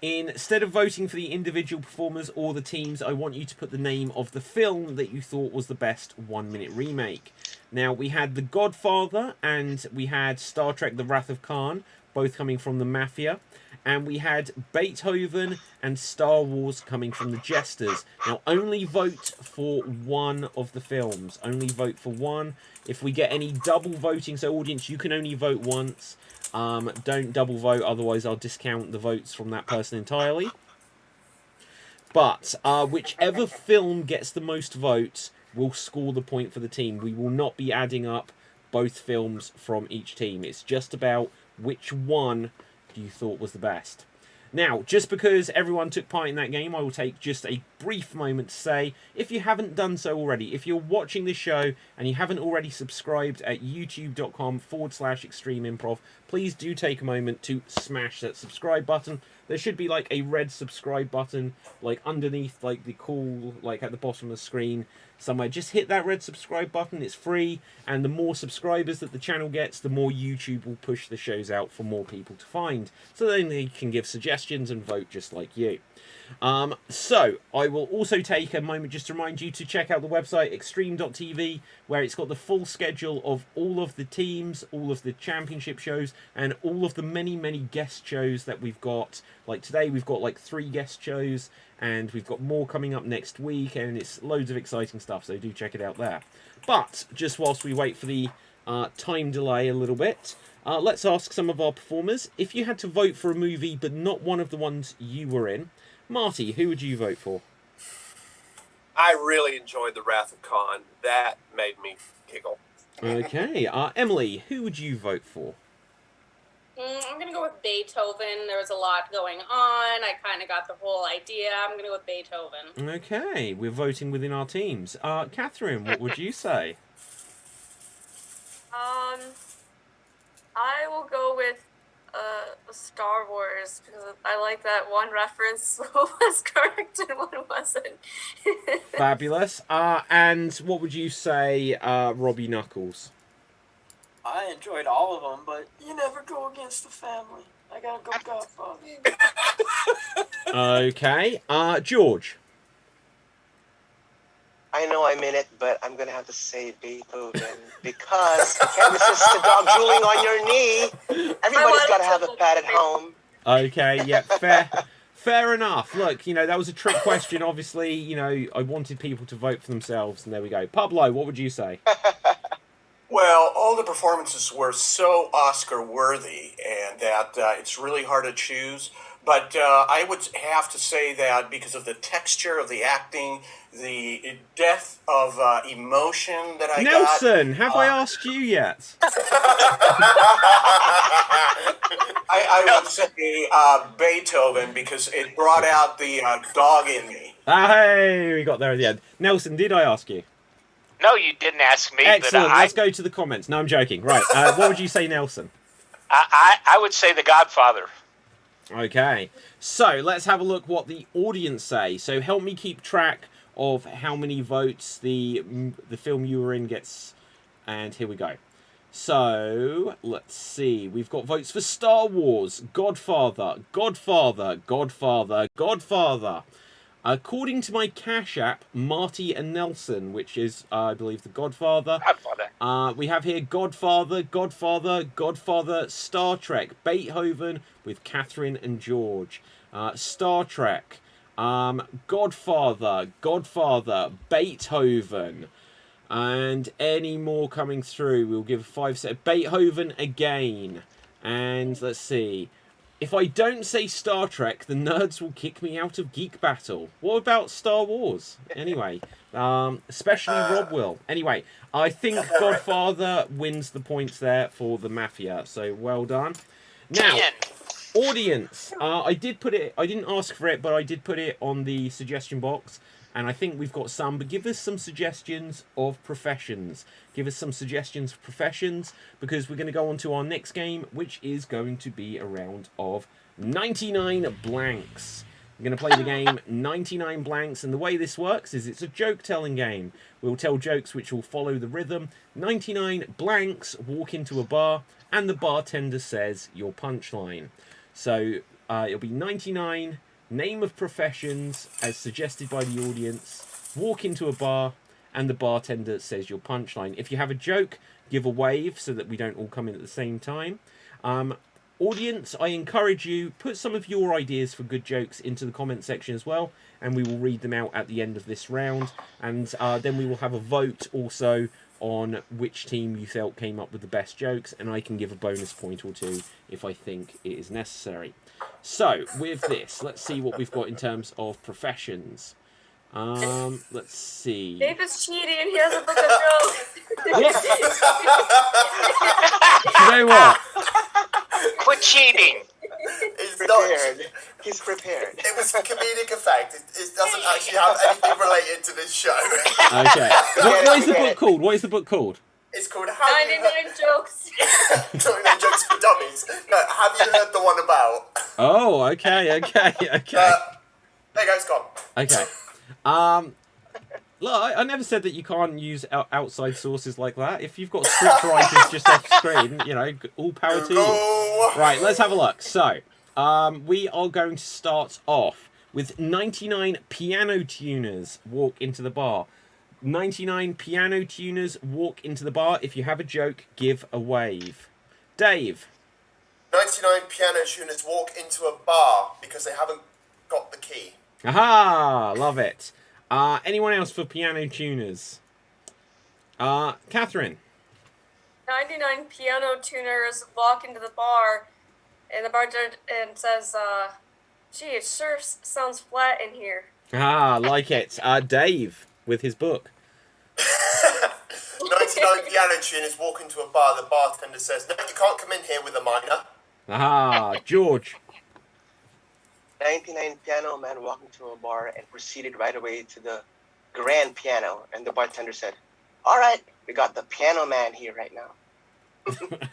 Instead of voting for the individual performers or the teams, I want you to put the name of the film that you thought was the best 1-minute remake. Now, we had The Godfather and we had Star Trek The Wrath of Khan, both coming from the Mafia. And we had Beethoven and Star Wars coming from the Jesters. Now, only vote for one of the films. Only vote for one. If we get any double voting, so audience, you can only vote once. Don't double vote, otherwise I'll discount the votes from that person entirely. But whichever film gets the most votes will score the point for the team. We will not be adding up both films from each team. It's just about which one you thought was the best. Now, just because everyone took part in that game, I will take just a brief moment to say, if you haven't done so already, if you're watching this show and you haven't already subscribed at youtube.com/extremeimprov, please do take a moment to smash that subscribe button. There should be like a red subscribe button, like underneath, like the call, like at the bottom of the screen somewhere. Just hit that red subscribe button. It's free, and the more subscribers that the channel gets, the more YouTube will push the shows out for more people to find, so then they can give suggestions and vote just like you. So I will also take a moment just to remind you to check out the website extreme.tv, where it's got the full schedule of all of the teams, all of the championship shows, and all of the many guest shows that we've got. Like today we've got like 3 guest shows, and we've got more coming up next week, and it's loads of exciting stuff, so do check it out there. But just whilst we wait for the time delay a little bit, let's ask some of our performers. If you had to vote for a movie but not one of the ones you were in, Marty, who would you vote for? I really enjoyed The Wrath of Khan. That made me giggle. Okay. Emily, who would you vote for? I'm going to go with Beethoven. There was a lot going on. I kind of got the whole idea. I'm going to go with Beethoven. Okay, we're voting within our teams. Catherine, what would you say? I will go with Star Wars, because I like that one reference was correct and one wasn't. Fabulous. And what would you say, Robbie Knuckles? I enjoyed all of them, but you never go against the family. I gotta go Godfather. Okay. George? I know I'm in it, but I'm going to have to say Beethoven, because you can't resist the dog drooling on your knee. Everybody's got to have a pet at home. Okay, yeah, fair enough. Look, that was a trick question. Obviously, I wanted people to vote for themselves, and there we go. Pablo, what would you say? Well, all the performances were so Oscar-worthy, and that it's really hard to choose. But I would have to say that because of the texture of the acting, the depth of emotion that I got... Nelson, have I asked you yet? I would say Beethoven, because it brought out the dog in me. Hey, we got there at the end. Nelson, did I ask you? No, you didn't ask me. Excellent. But Let's go to the comments. No, I'm joking. Right. What would you say, Nelson? I would say The Godfather. Okay. So let's have a look what the audience say. So help me keep track of how many votes the film you were in gets. And here we go. So let's see. We've got votes for Star Wars, Godfather, Godfather, Godfather, Godfather. According to my Cash App, Marty and Nelson, which is, I believe, the Godfather. Godfather. We have here Godfather, Godfather, Godfather, Star Trek, Beethoven with Catherine and George. Star Trek, Godfather, Godfather, Beethoven. And any more coming through, we'll give 5 seconds. Beethoven again. And let's see. If I don't say Star Trek, the nerds will kick me out of Geek Battle. What about Star Wars? Anyway, especially Rob will. Anyway, I think Godfather wins the points there for the Mafia. So well done. Now, audience, I didn't ask for it, but I did put it on the suggestion box. And I think we've got some, but give us some suggestions of professions. Give us some suggestions of professions, because we're going to go on to our next game, which is going to be a round of 99 blanks. We're going to play the game 99 blanks, and the way this works is it's a joke-telling game. We'll tell jokes which will follow the rhythm. 99 blanks walk into a bar, and the bartender says your punchline. So it'll be 99... name of professions as suggested by the audience, walk into a bar, and the bartender says your punchline. If you have a joke, give a wave so that we don't all come in at the same time. Audience, I encourage you, put some of your ideas for good jokes into the comment section as well, and we will read them out at the end of this round. And then we will have a vote also on which team you felt came up with the best jokes, and I can give a bonus point or two if I think it is necessary. So, with this, let's see what we've got in terms of professions. Let's see. David's cheating and he has a book of jokes. You know what? Quit cheating. It's not, He's prepared. It was for comedic effect. It doesn't actually have anything related to this show. Okay. What is the book called? What is the book called? It's called Have You 99 jokes. 99 Jokes for Dummies. No, have you heard the one about? Oh, okay. There you go, it's gone. Okay. Look, I never said that you can't use outside sources like that. If you've got script writers just off screen, you know, all power to you. Right, let's have a look. So, we are going to start off with 99 piano tuners walk into the bar. 99 piano tuners walk into the bar. If you have a joke, give a wave. Dave. 99 piano tuners walk into a bar because they haven't got the key. Aha! Love it. Anyone else for piano tuners? Catherine. 99 piano tuners walk into the bar, and the bartender says, gee, it sure sounds flat in here. Ah, like it. Dave with his book. 99 piano tuners walk into a bar. The bartender says, "No, you can't come in here with a minor." Ah, George. 99 piano man walked into a bar and proceeded right away to the grand piano. And the bartender said, "All right, we got the piano man here right now."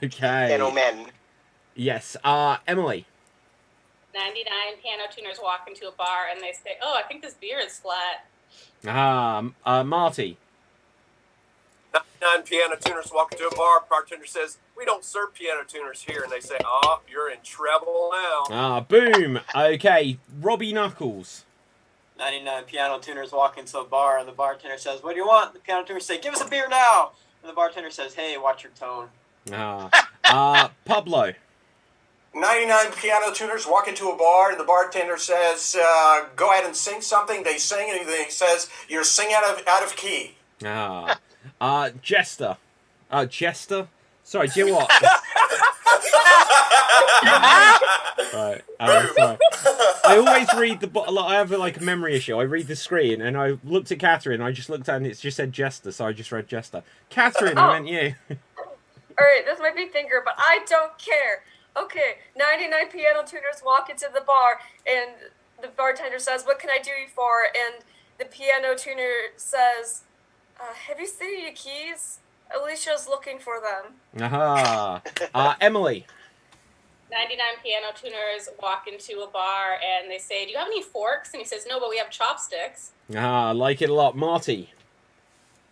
Okay. Piano man. Yes. Emily. 99 piano tuners walk into a bar and they say, "Oh, I think this beer is flat." Marty. 99 piano tuners walk into a bar. Bartender says, "We don't serve piano tuners here." And they say, "Oh, you're in trouble now." Boom. Okay, Robbie Knuckles. 99 piano tuners walk into a bar, and the bartender says, "What do you want?" The piano tuners say, "Give us a beer now." And the bartender says, "Hey, watch your tone." Pablo. 99 piano tuners walk into a bar, and the bartender says, "Go ahead and sing something." They sing, and he says, "You're singing out of key." Jester. Jester? Sorry, do you know what? Right. Sorry. I always read the I have like a memory issue. I read the screen and I looked at Catherine. I just looked at it and it just said Jester, so I just read Jester. Catherine, I meant you. Alright, this might be thinker, but I don't care. Okay, 99 piano tuners walk into the bar, and the bartender says, "What can I do you for?" And the piano tuner says, "Have you seen your keys? Alicia's looking for them." Emily. 99 piano tuners walk into a bar and they say, "Do you have any forks?" And he says, "No, but we have chopsticks." Like it a lot. Marty.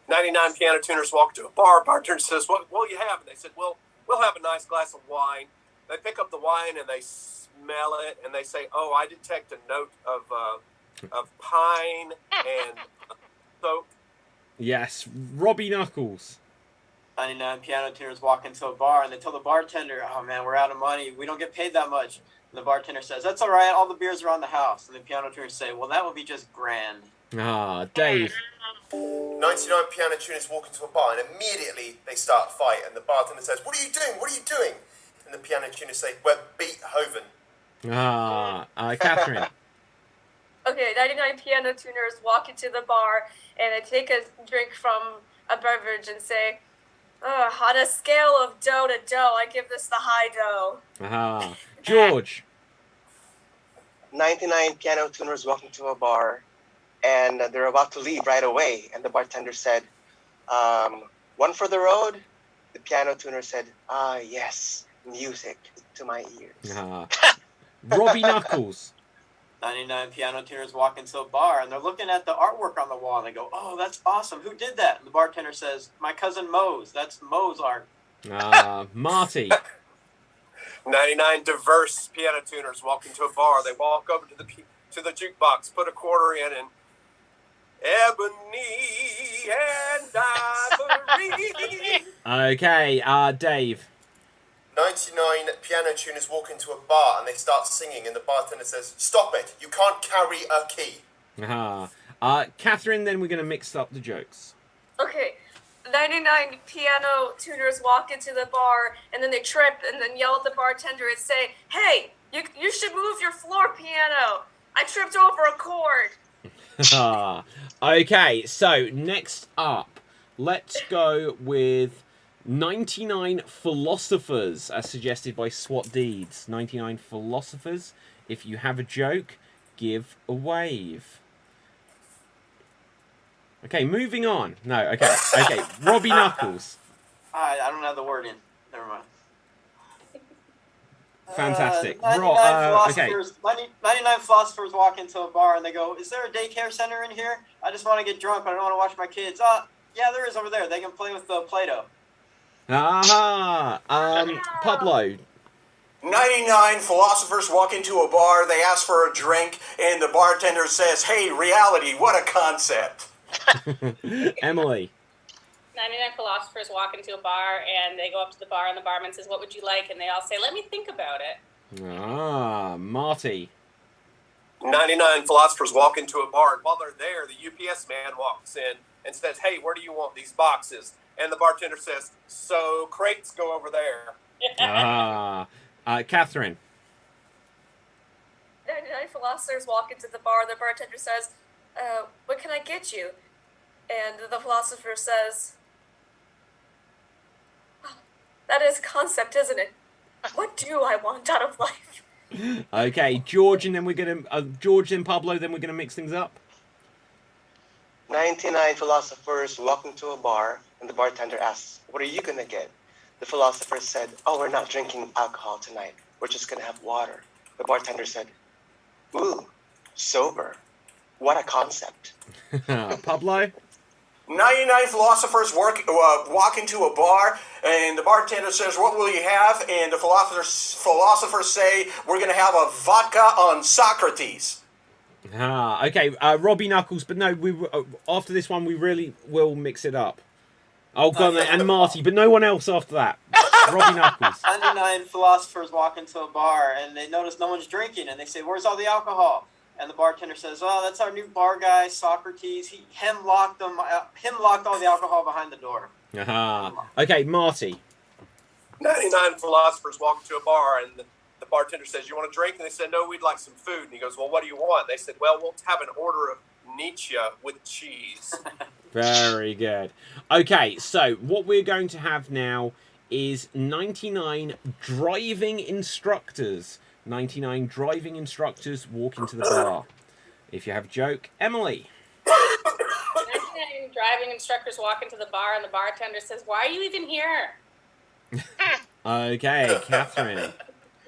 99 piano tuners walk into a bar. Bartender says, "What will you have?" And they said, "Well, we'll have a nice glass of wine." They pick up the wine and they smell it and they say, "Oh, I detect a note of pine and soap." Yes, Robbie Knuckles. 99 piano tuners walk into a bar, and they tell the bartender, "Oh man, we're out of money. We don't get paid that much." And the bartender says, "That's all right. All the beers are on the house." And the piano tuners say, "Well, that would be just grand." Dave. 99 piano tuners walk into a bar and immediately they start a fight, and the bartender says, "What are you doing? What are you doing?" And the piano tuners say, "We're Beethoven." Catherine. Okay, 99 piano tuners walk into the bar and they take a drink from a beverage and say, "On a scale of dough to dough, I give this the high dough." George. 99 piano tuners walk into a bar and they're about to leave right away. And the bartender said, "One for the road?" The piano tuner said, "Yes, music to my ears." Robbie Knuckles. 99 piano tuners walk into a bar, and they're looking at the artwork on the wall, and they go, "Oh, that's awesome. Who did that?" And the bartender says, "My cousin Mose. That's Moe's art." Marty. 99 diverse piano tuners walk into a bar. They walk over to the jukebox, put a quarter in, and ebony and ivory. Okay, Dave. 99 piano tuners walk into a bar and they start singing, and the bartender says, "Stop it, you can't carry a key." Catherine, then we're going to mix up the jokes. Okay, 99 piano tuners walk into the bar and then they trip and then yell at the bartender and say, "Hey, you should move your floor piano. I tripped over a chord." Okay, so next up, let's go with 99 philosophers, as suggested by SWAT Deeds. 99 philosophers. If you have a joke, give a wave. Okay, moving on. No, okay. Robbie Knuckles. I don't have the word in. Never mind. Fantastic. 99 philosophers walk into a bar and they go, "Is there a daycare center in here? I just want to get drunk, but I don't want to watch my kids." Yeah, there is over there. They can play with the Play-Doh. Pablo. 99 philosophers walk into a bar, they ask for a drink, and the bartender says, "Hey, reality, what a concept." Emily. 99 philosophers walk into a bar and they go up to the bar and the barman says, "What would you like?" And they all say, "Let me think about it." Marty. 99 philosophers walk into a bar, and while they're there, the UPS man walks in and says, "Hey, where do you want these boxes?" And the bartender says, "So crates go over there." Catherine. 99 philosophers walk into the bar. The bartender says, "What can I get you?" And the philosopher says, "Oh, that is a concept, isn't it? What do I want out of life?" Okay, George, and then we're gonna George and Pablo. Then we're gonna mix things up. 99 philosophers walk into a bar, and the bartender asks, "What are you gonna get?" The philosopher said, "Oh, we're not drinking alcohol tonight. We're just gonna have water." The bartender said, "Ooh, sober. What a concept." Pablo. 99 philosophers walk into a bar, and the bartender says, "What will you have?" And the philosophers say, "We're going to have a vodka on Socrates." Okay, Robbie Knuckles, but no, after this one, we really will mix it up. Oh, God, and Marty, but no one else after that. Robbie Knuckles. 99 philosophers walk into a bar and they notice no one's drinking, and they say, "Where's all the alcohol?" And the bartender says, "Oh, that's our new bar guy, Socrates. Him locked all the alcohol behind the door." Okay, Marty. 99 philosophers walk into a bar, and the bartender says, "You want a drink?" And they said, "No, we'd like some food." And he goes, "Well, what do you want?" They said, "Well, we'll have an order of Nietzsche with cheese." Very good. Okay, so what we're going to have now is 99 driving instructors. 99 driving instructors walk into the bar. If you have a joke, Emily. 99 driving instructors walk into the bar and the bartender says, "Why are you even here?" Okay, Catherine.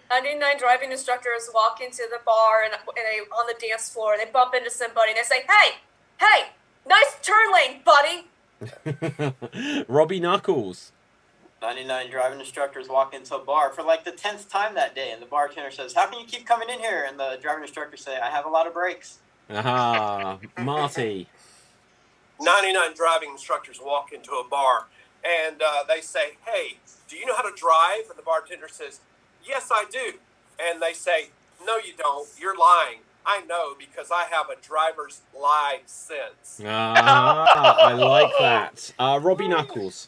99 driving instructors walk into the bar and on the dance floor, and they bump into somebody and they say, Hey, nice turn lane, buddy." Robbie Knuckles. 99 driving instructors walk into a bar for like the 10th time that day, and the bartender says, "How can you keep coming in here?" And the driving instructors say, "I have a lot of breaks." Marty. 99 driving instructors walk into a bar, and they say, "Hey, do you know how to drive?" And the bartender says, "Yes, I do." And they say, "No, you don't. You're lying. I know because I have a driver's license." I like that. Robbie Knuckles.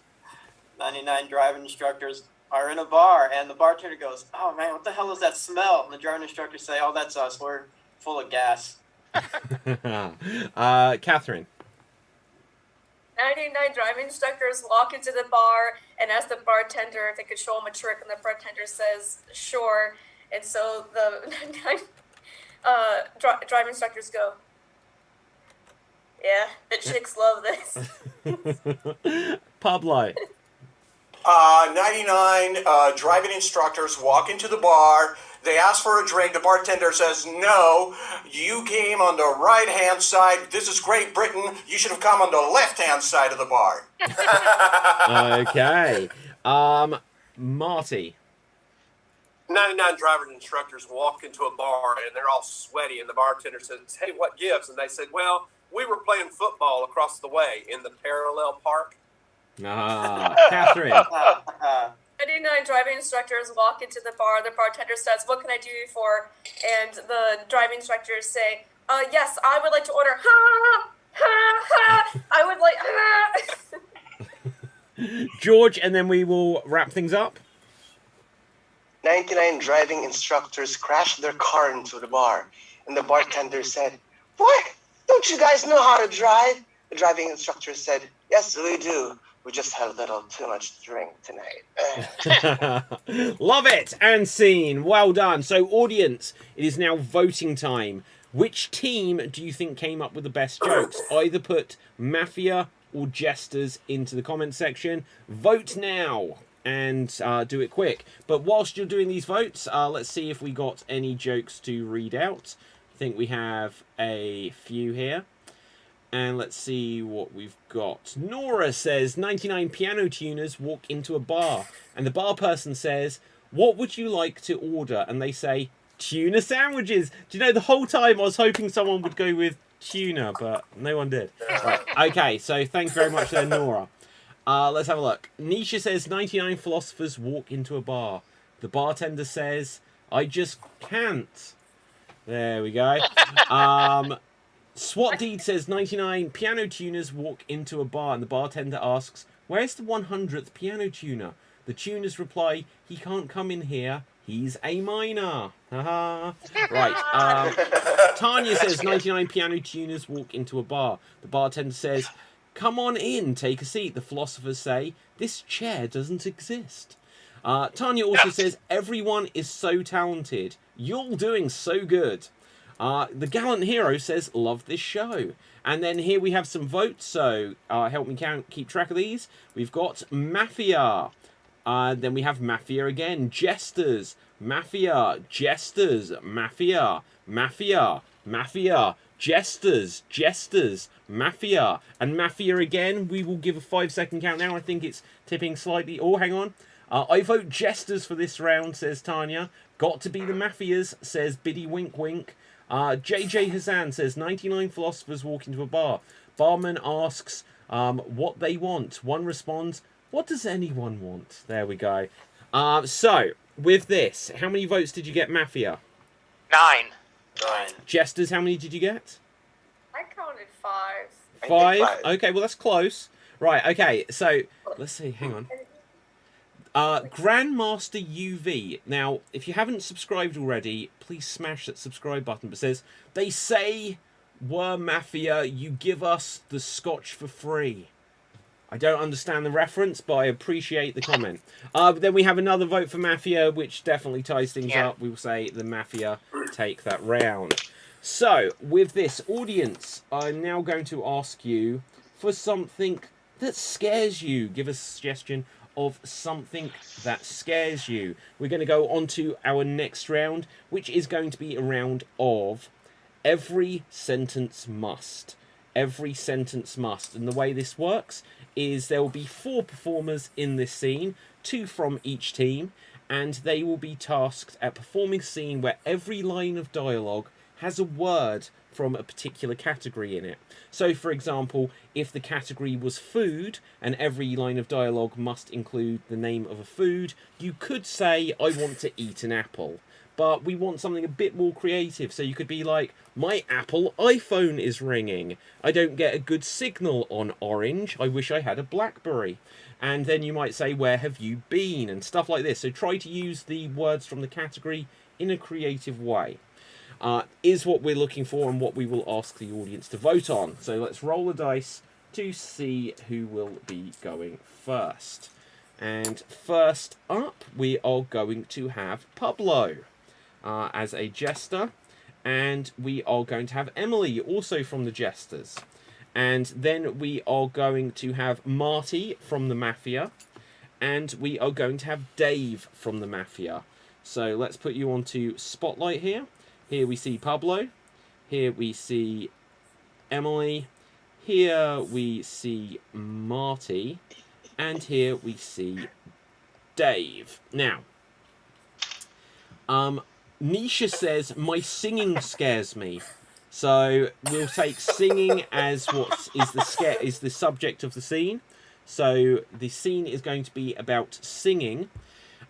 99 driving instructors are in a bar, and the bartender goes, "Oh man, what the hell is that smell?" And the driving instructors say, "Oh, that's us. We're full of gas." Catherine. 99 driving instructors walk into the bar and ask the bartender if they could show them a trick, and the bartender says, "Sure." And so the 99 driving instructors go, "Yeah, the chicks love this." Pablo. 99 driving instructors walk into the bar. They ask for a drink. The bartender says, "No, you came on the right-hand side. This is Great Britain. You should have come on the left-hand side of the bar." Okay. Marty. 99 driving instructors walk into a bar, and they're all sweaty, and the bartender says, "Hey, what gives?" And they said, "Well, we were playing football across the way in the parallel park." Catherine. 99 driving instructors walk into the bar. The bartender says, "What can I do you for?" And the driving instructors say, "Yes, I would like to order I would like George, and then we will wrap things up. 99 driving instructors crashed their car into the bar, and the bartender said, "What? Don't you guys know how to drive?" The driving instructor said, "Yes, we do. We just had a little too much drink tonight. Love it! And scene. Well done. So, audience, it is now voting time. Which team do you think came up with the best jokes? Either put Mafia or Jesters into the comment section. Vote now and do it quick. But whilst you're doing these votes, let's see if we got any jokes to read out. I think we have a few here. And let's see what we've got. Nora says, 99 piano tuners walk into a bar. And the bar person says, what would you like to order? And they say, tuna sandwiches. Do you know, the whole time I was hoping someone would go with tuna, but no one did. Right. Okay, so thanks very much there, Nora. Let's have a look. Nisha says, 99 philosophers walk into a bar. The bartender says, I just can't. There we go. SWAT Deed says 99 piano tuners walk into a bar and the bartender asks, where's the 100th piano tuner? The tuners reply, he can't come in here, he's a minor. Haha. Right. Tanya says 99 piano tuners walk into a bar. The bartender says, come on in, take a seat. The philosophers say, this chair doesn't exist. Tanya also says, everyone is so talented. You're doing so good. The Gallant Hero says, love this show. And then here we have some votes, so help me keep track of these. We've got Mafia. Then we have Mafia again. Jesters. Mafia. Jesters. Mafia. Mafia. Mafia. Jesters. Jesters. Mafia. And Mafia again. We will give a 5-second countdown. I think it's tipping slightly. Oh, hang on. I vote Jesters for this round, says Tanya. Got to be the Mafias, says Biddy Wink Wink. JJ Hassan says 99 philosophers walk into a bar. Barman asks what they want. One responds, what does anyone want? There we go. So, with this, how many votes did you get, Mafia? 9. Jesters, how many did you get? I counted 5. 5? Okay, well, that's close. Right, okay, so, let's see, hang on. Grandmaster UV. Now, if you haven't subscribed already, please smash that subscribe button. But it says, they say, we're Mafia, you give us the scotch for free. I don't understand the reference, but I appreciate the comment. Then we have another vote for Mafia, which definitely ties things up. We will say the Mafia take that round. So, with this, audience, I'm now going to ask you for something that scares you. Give us a suggestion of something that scares you. We're going to go on to our next round, which is going to be a round of every sentence must. Every sentence must. And the way this works is there will be 4 performers in this scene, 2 from each team, and they will be tasked at performing a scene where every line of dialogue has a word from a particular category in it. So, for example, if the category was food, and every line of dialogue must include the name of a food, you could say, I want to eat an apple. But we want something a bit more creative, so you could be like, my Apple iPhone is ringing. I don't get a good signal on Orange. I wish I had a BlackBerry. And then you might say, where have you been? And stuff like this. So try to use the words from the category in a creative way. Is what we're looking for and what we will ask the audience to vote on. So let's roll the dice to see who will be going first. And first up, we are going to have Pablo as a jester. And we are going to have Emily, also from the Jesters. And then we are going to have Marty from the Mafia. And we are going to have Dave from the Mafia. So let's put you onto Spotlight here. Here we see Pablo. Here we see Emily. Here we see Marty. And here we see Dave. Now, Nisha says, my singing scares me. So we'll take singing as what is the subject of the scene. So the scene is going to be about singing.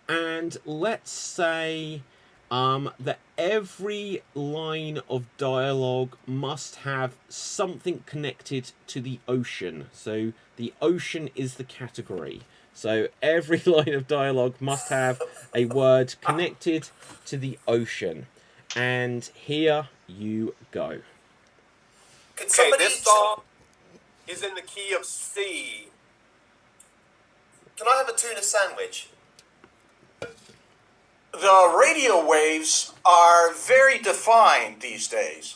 And let's say that every line of dialogue must have something connected to the ocean. So the ocean is the category. So every line of dialogue must have a word connected to the ocean. And here you go. Okay, this song is in the key of C. Can I have a tuna sandwich? The radio waves are very defined these days.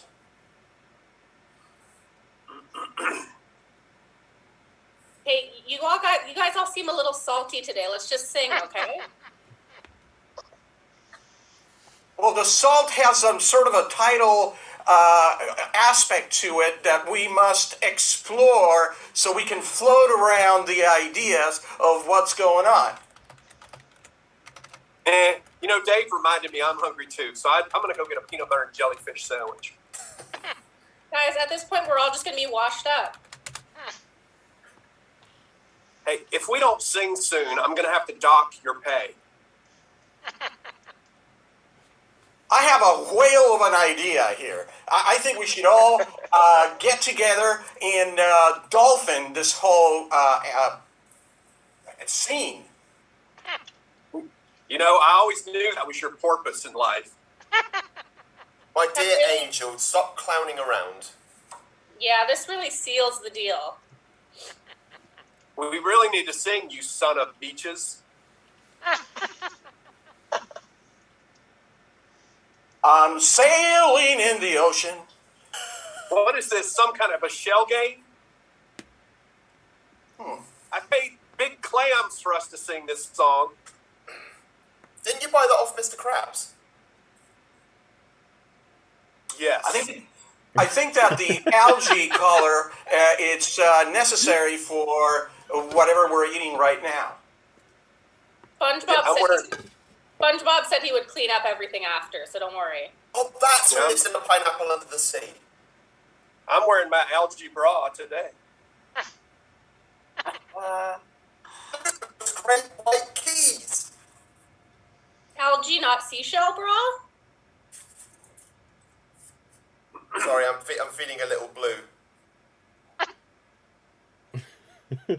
Hey, you guys all seem a little salty today. Let's just sing, okay? Well, the salt has some sort of a tidal aspect to it that we must explore so we can float around the ideas of what's going on. You know, Dave reminded me I'm hungry too, so I'm going to go get a peanut butter and jellyfish sandwich. Guys, at this point, we're all just going to be washed up. Hey, if we don't sing soon, I'm going to have to dock your pay. I have a whale of an idea here. I think we should all get together and dolphin this whole scene. You know, I always knew that was your porpoise in life. My dear angel, stop clowning around. Yeah, this really seals the deal. We really need to sing, you son of beaches. I'm sailing in the ocean. What is this, some kind of a shell game? I paid big clams for us to sing this song. Didn't you buy that off Mr. Krabs? Yes. I think that the algae color, it's necessary for whatever we're eating right now. SpongeBob said he would clean up everything after, so don't worry. Oh, that's who lives in the pineapple under the sea. I'm wearing my algae bra today. Those great white keys. Algae, not seashell, bra? Sorry, I'm feeling a little blue.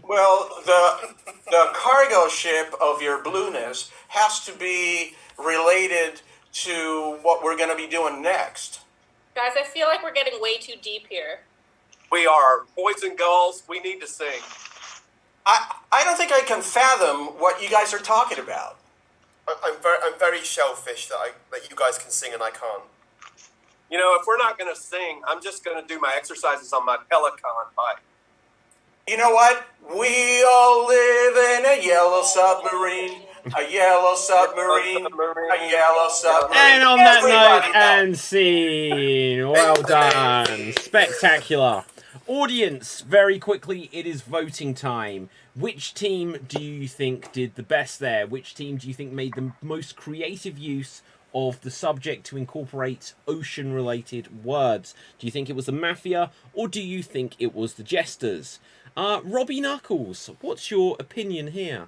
Well, the cargo ship of your blueness has to be related to what we're going to be doing next. Guys, I feel like we're getting way too deep here. We are boys and girls. We need to sing. I don't think I can fathom what you guys are talking about. I'm very shellfish that you guys can sing and I can't. You know, if we're not going to sing, I'm just going to do my exercises on my Peloton bike. You know what? We all live in a yellow submarine. A yellow submarine. A yellow submarine. And on that Everybody note, and scene. Well done. Spectacular. Audience, very quickly, it is voting time. Which team do you think did the best there? Which team do you think made the most creative use of the subject to incorporate ocean-related words? Do you think it was the Mafia, or do you think it was the Jesters? Robbie Knuckles, what's your opinion here?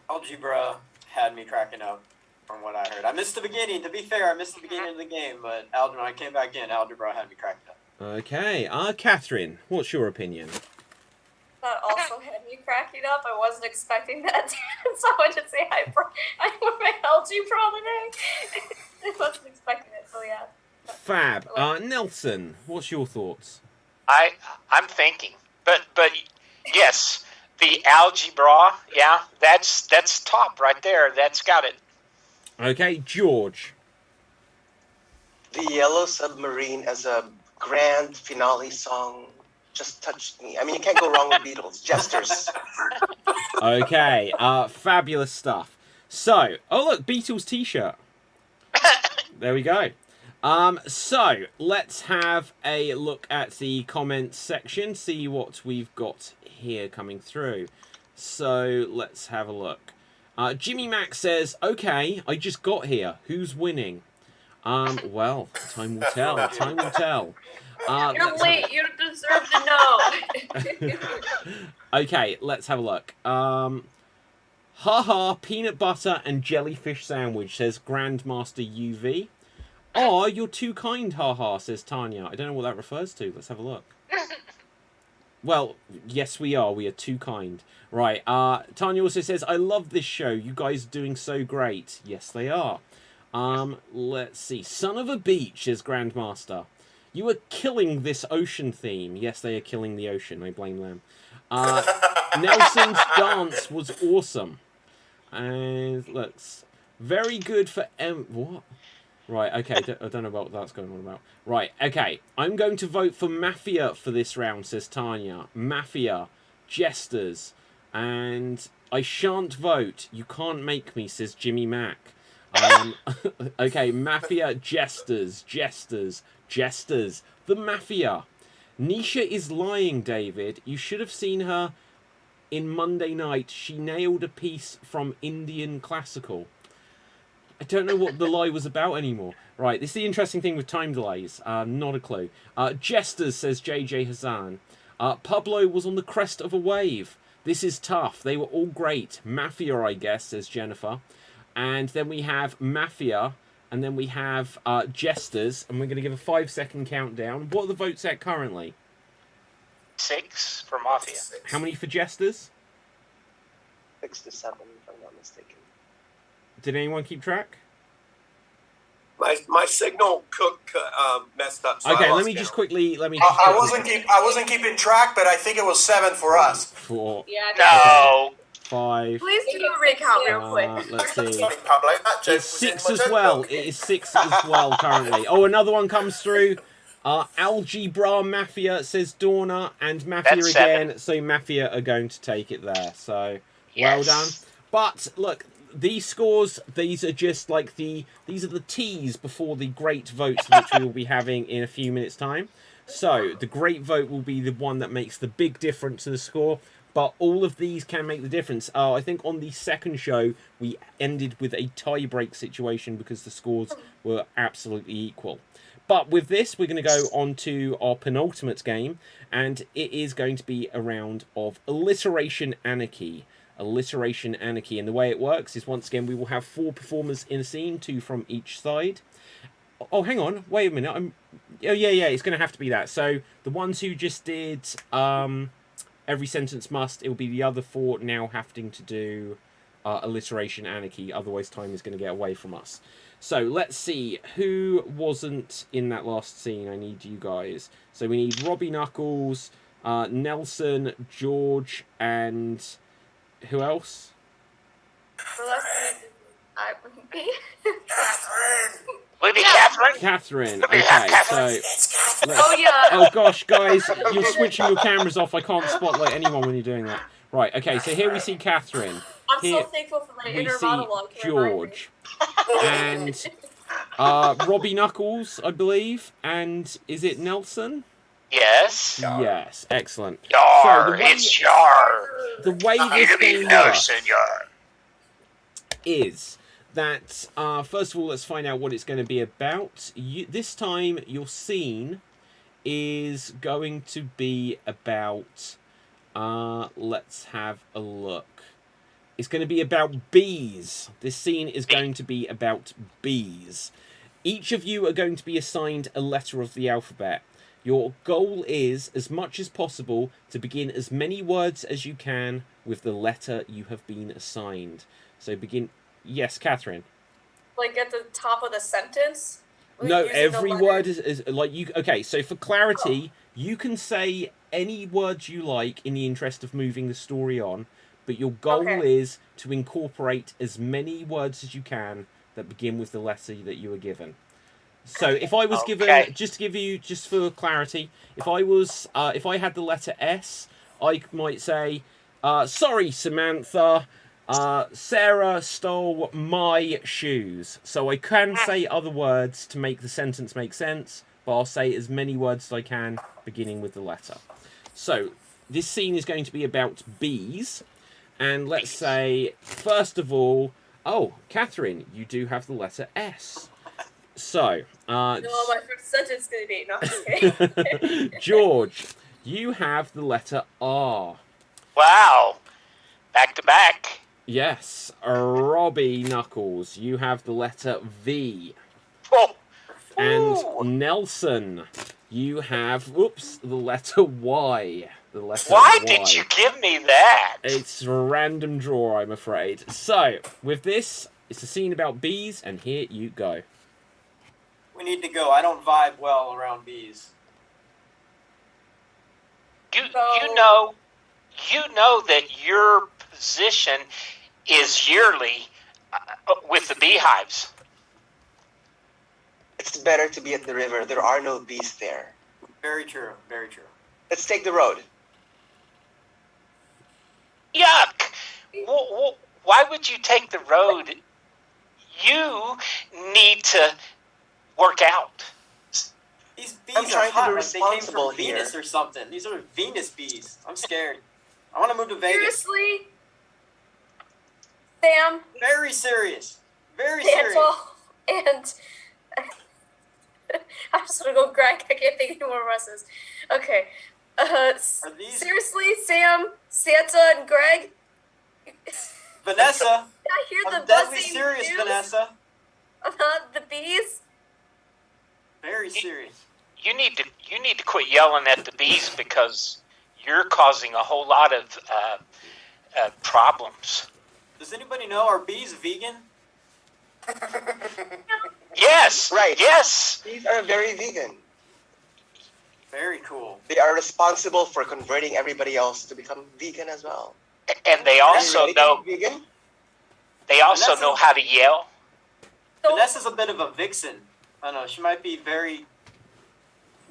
Algebra had me cracking up from what I heard. I missed the beginning. To be fair, I missed the beginning of the game, but when I came back in, Algebra had me cracking up. Okay, Catherine, what's your opinion? That also had me cracking up. I wasn't expecting that. Someone to say I wore my algebra today. I wasn't expecting it, so yeah. Fab. Nelson, what's your thoughts? I'm thinking, but yes, the algebra, yeah, that's top right there. That's got it. Okay, George. The Yellow Submarine as a grand finale song just touched me. I mean, you can't go wrong with Beatles. Jesters. Okay, fabulous stuff. So, oh look, Beatles t-shirt. There we go. So, let's have a look at the comments section, see what we've got here coming through. So, let's have a look. Jimmy Mac says, okay, I just got here. Who's winning? Well, time will tell. Time will tell. You're late. You deserve to know. Okay, let's have a look. Haha, peanut butter and jellyfish sandwich, says Grandmaster UV. Oh, you're too kind, haha, says Tanya. I don't know what that refers to. Let's have a look. Well, yes, we are. We are too kind. Right, Tanya also says, I love this show. You guys are doing so great. Yes, they are. Let's see. Son of a beach, says Grandmaster. You are killing this ocean theme. Yes, they are killing the ocean. I blame them. Nelson's dance was awesome. And looks very good for what? Right, okay, I don't know what that's going on about. Right, okay, I'm going to vote for Mafia for this round, says Tanya. Mafia, Jesters, and I shan't vote. You can't make me, says Jimmy Mack. Okay, Mafia, Jesters, the Mafia. Nisha is lying, David. You should have seen her in Monday Night. She nailed a piece from Indian classical. I don't know what the lie was about anymore. Right, this is the interesting thing with time delays. Not a clue. Jesters, says JJ Hassan. Pablo was on the crest of a wave. This is tough. They were all great. Mafia, I guess, says Jennifer. And then we have Mafia. And then we have Jesters. And we're going to give a 5-second countdown. What are the votes at currently? 6 for Mafia. How many for Jesters? 6 to 7, if I'm not mistaken. Did anyone keep track? My signal messed up. So Okay, let me just quickly. I wasn't keeping track, but I think it was 7 for us. 4. Yeah. No. 5. Please do a recount real quick. Let's see. Sorry, Pablo. That joke It's was in 6 my as joke well. book. It is 6 as well currently. Oh, another one comes through. Algebra Mafia, says Dorna, and Mafia That's again. 7. So Mafia are going to take it there. So Yes. well done. But look, these scores, these are just like these are the teas before the great votes, which we will be having in a few minutes' time. So the great vote will be the one that makes the big difference to the score. But all of these can make the difference. I think on the second show, we ended with a tie-break situation because the scores were absolutely equal. But with this, we're going to go on to our penultimate game. And it is going to be a round of Alliteration Anarchy. Alliteration Anarchy. And the way it works is, once again, we will have 4 performers in a scene, 2 from each side. Oh, hang on. Wait a minute. Oh, yeah. It's going to have to be that. So the ones who just did... Every sentence must. It will be the other 4 now having to do Alliteration Anarchy. Otherwise, time is going to get away from us. So let's see who wasn't in that last scene. I need you guys. So we need Robbie Knuckles, Nelson, George, and who else? The last one Catherine! Would it be Catherine? Catherine. Would it be Okay, Catherine? so Oh yeah. oh gosh, guys, you're switching your cameras off. I can't spotlight anyone when you're doing that. Right. Okay. So here we see Catherine. I'm Here so thankful for my we inner see monologue. to remind me. George and Robbie Knuckles, I believe, and is it Nelson? Yes. Yes. Excellent. Yar. the It's Yar. way this game No, works senor. is that first of all, let's find out what it's going to be about. This time, your scene is going to be about. Let's have a look. It's going to be about bees. This scene is going to be about bees. Each of you are going to be assigned a letter of the alphabet. Your goal is, as much as possible, to begin as many words as you can with the letter you have been assigned. So begin... Yes, Catherine. Like at the top of the sentence? No, Using the every letter? word is like you... Okay, so for clarity, you can say any words you like in the interest of moving the story on, but your goal is to incorporate as many words as you can that begin with the letter that you were given. So if I was given, just to give you, just for clarity, if I had the letter S, I might say, sorry, Samantha, Sarah stole my shoes. So I can say other words to make the sentence make sense, but I'll say as many words as I can, beginning with the letter. So this scene is going to be about bees. And let's say, first of all, oh, Catherine, you do have the letter S. So, No, my first sentence is going to be not okay. George, you have the letter R. Wow. Back to back. Yes. Robbie Knuckles, you have the letter V. Oh. And Nelson, you have, the letter Y. The letter Why Y. did you give me that? It's a random draw, I'm afraid. So, with this, it's a scene about bees, and here you go. We need to go. I don't vibe well around bees. You you know that your position is yearly with the beehives. It's better to be at the river. There are no bees there. Very true. Very true. Let's take the road. Yuck! Why would you take the road? You need to work out. These bees I'm are trying to hot, be like they came responsible from Venus here. or something. These are Venus bees. I'm scared. I want to move to Vegas. Seriously? Sam, Very serious. Very serious. Dantle, and I'm just gonna go Greg. I can't think of any more Russes. Okay. Are these Seriously, Sam, Santa, and Greg? Vanessa? I hear I'm the deadly buzzing serious, news Vanessa. about the bees. Very serious. You need to quit yelling at the bees because you're causing a whole lot of problems. Does anybody know, are bees vegan? Yes. Right. Yes. Bees are very vegan. Very cool. They are responsible for converting everybody else to become vegan as well. And they also know. Vegan? They also know how to yell. So, Vanessa's a bit of a vixen. I don't know. She might be very.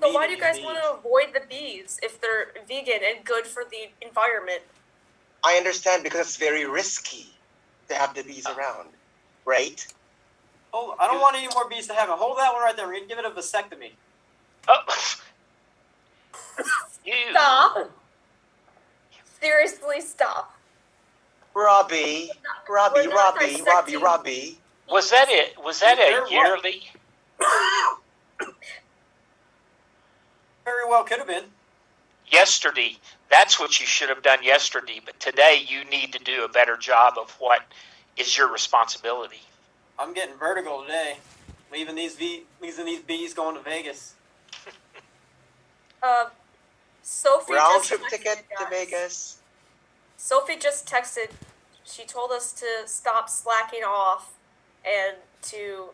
so why do you guys bees. want to avoid the bees if they're vegan and good for the environment? I understand because it's very risky to have the bees around, right? Oh, I don't want any more bees to have it. Hold that one right there. We're gonna give it a vasectomy. Oh. You. Stop. Seriously, stop. Robbie. We're not dissecting. Was that it? Was that They're a what? yearly? Very well could have been. Yesterday. That's what you should have done yesterday. But today you need to do a better job of what is your responsibility. I'm getting vertigo today. Leaving these bees going to Vegas. Sophie Round just trip texted ticket to us. Vegas. Sophie just texted. She told us to stop slacking off and to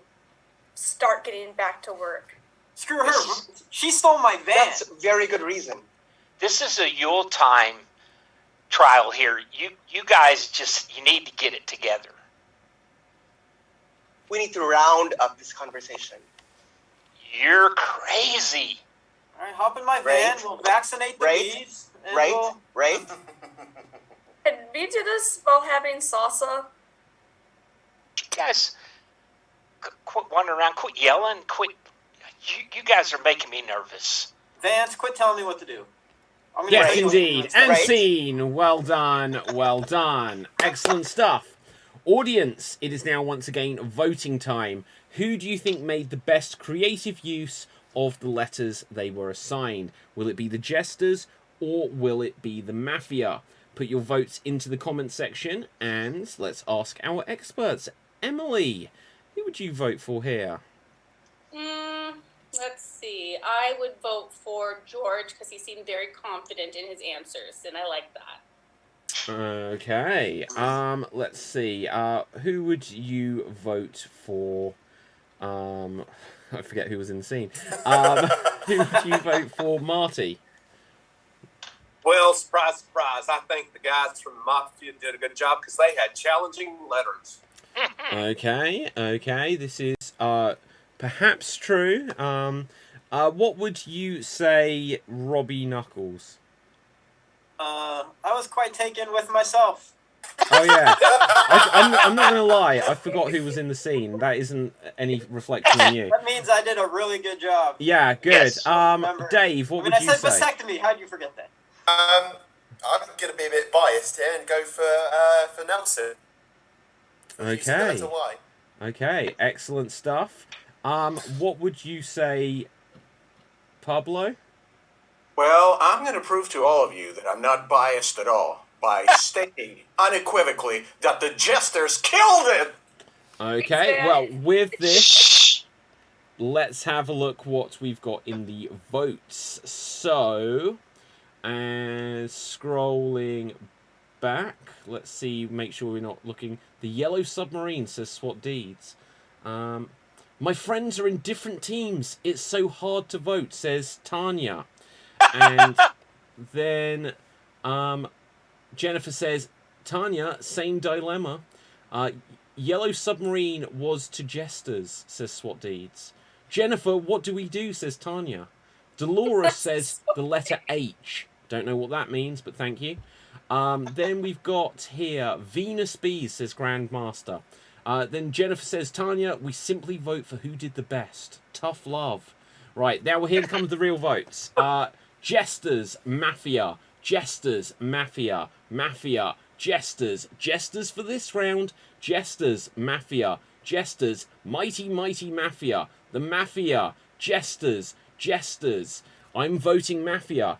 start getting back to work. Screw her. She stole my van. That's a very good reason. This is a Yuletime trial here. You guys you need to get it together. We need to round up this conversation. You're crazy. All right, hop in my van. Right. We'll vaccinate the Right. bees. And Right? we'll- Right? Can we do this while having salsa? You guys, quit wandering around. Quit yelling. Quit. You guys are making me nervous. Vance, quit telling me what to do. I'm gonna Yes, tell you what indeed. to do. And Right. scene. Well done. Well done. Excellent stuff. Audience, it is now once again voting time. Who do you think made the best creative use of the letters they were assigned? Will it be the Jesters or will it be the Mafia? Put your votes into the comment section and let's ask our experts. Emily, who would you vote for here? Let's see. I would vote for George because he seemed very confident in his answers, and I like that. Okay. Let's see. Who would you vote for? I forget who was in the scene. Who would you vote for, Marty? Well, surprise, surprise. I think the guys from Mafia did a good job because they had challenging letters. Okay. This is perhaps true. What would you say, Robbie Knuckles? I was quite taken with myself. Oh yeah, I'm not gonna lie. I forgot who was in the scene. That isn't any reflection on you. That means I did a really good job. Yeah, good. Yes. Remember. Dave, what I mean, would I you said say? vasectomy. How'd you forget that? I'm going to be a bit biased here and go for Nelson. He's the letter Y. Okay, excellent stuff. What would you say, Pablo? Well, I'm going to prove to all of you that I'm not biased at all by stating unequivocally that the Jesters killed it. Okay, well, with this, let's have a look what we've got in the votes. So, and scrolling back, let's see, make sure we're not looking. The Yellow Submarine says SWAT Deeds. My friends are in different teams. It's so hard to vote, says Tanya. And then Jennifer says, Tanya, same dilemma. Yellow Submarine was to Jesters, says SWAT Deeds. Jennifer, what do we do, says Tanya. Dolores says the letter H. Don't know what that means, but thank you. Then we've got here, Venus Bees, says Grandmaster. Then Jennifer says, Tanya, we simply vote for who did the best. Tough love. Right, now here comes the real votes. Jesters, Mafia. Jesters, Mafia. Mafia, Jesters. Jesters for this round. Jesters, Mafia. Jesters, Mighty Mighty Mafia. The Mafia. Jesters. Jesters. I'm voting Mafia.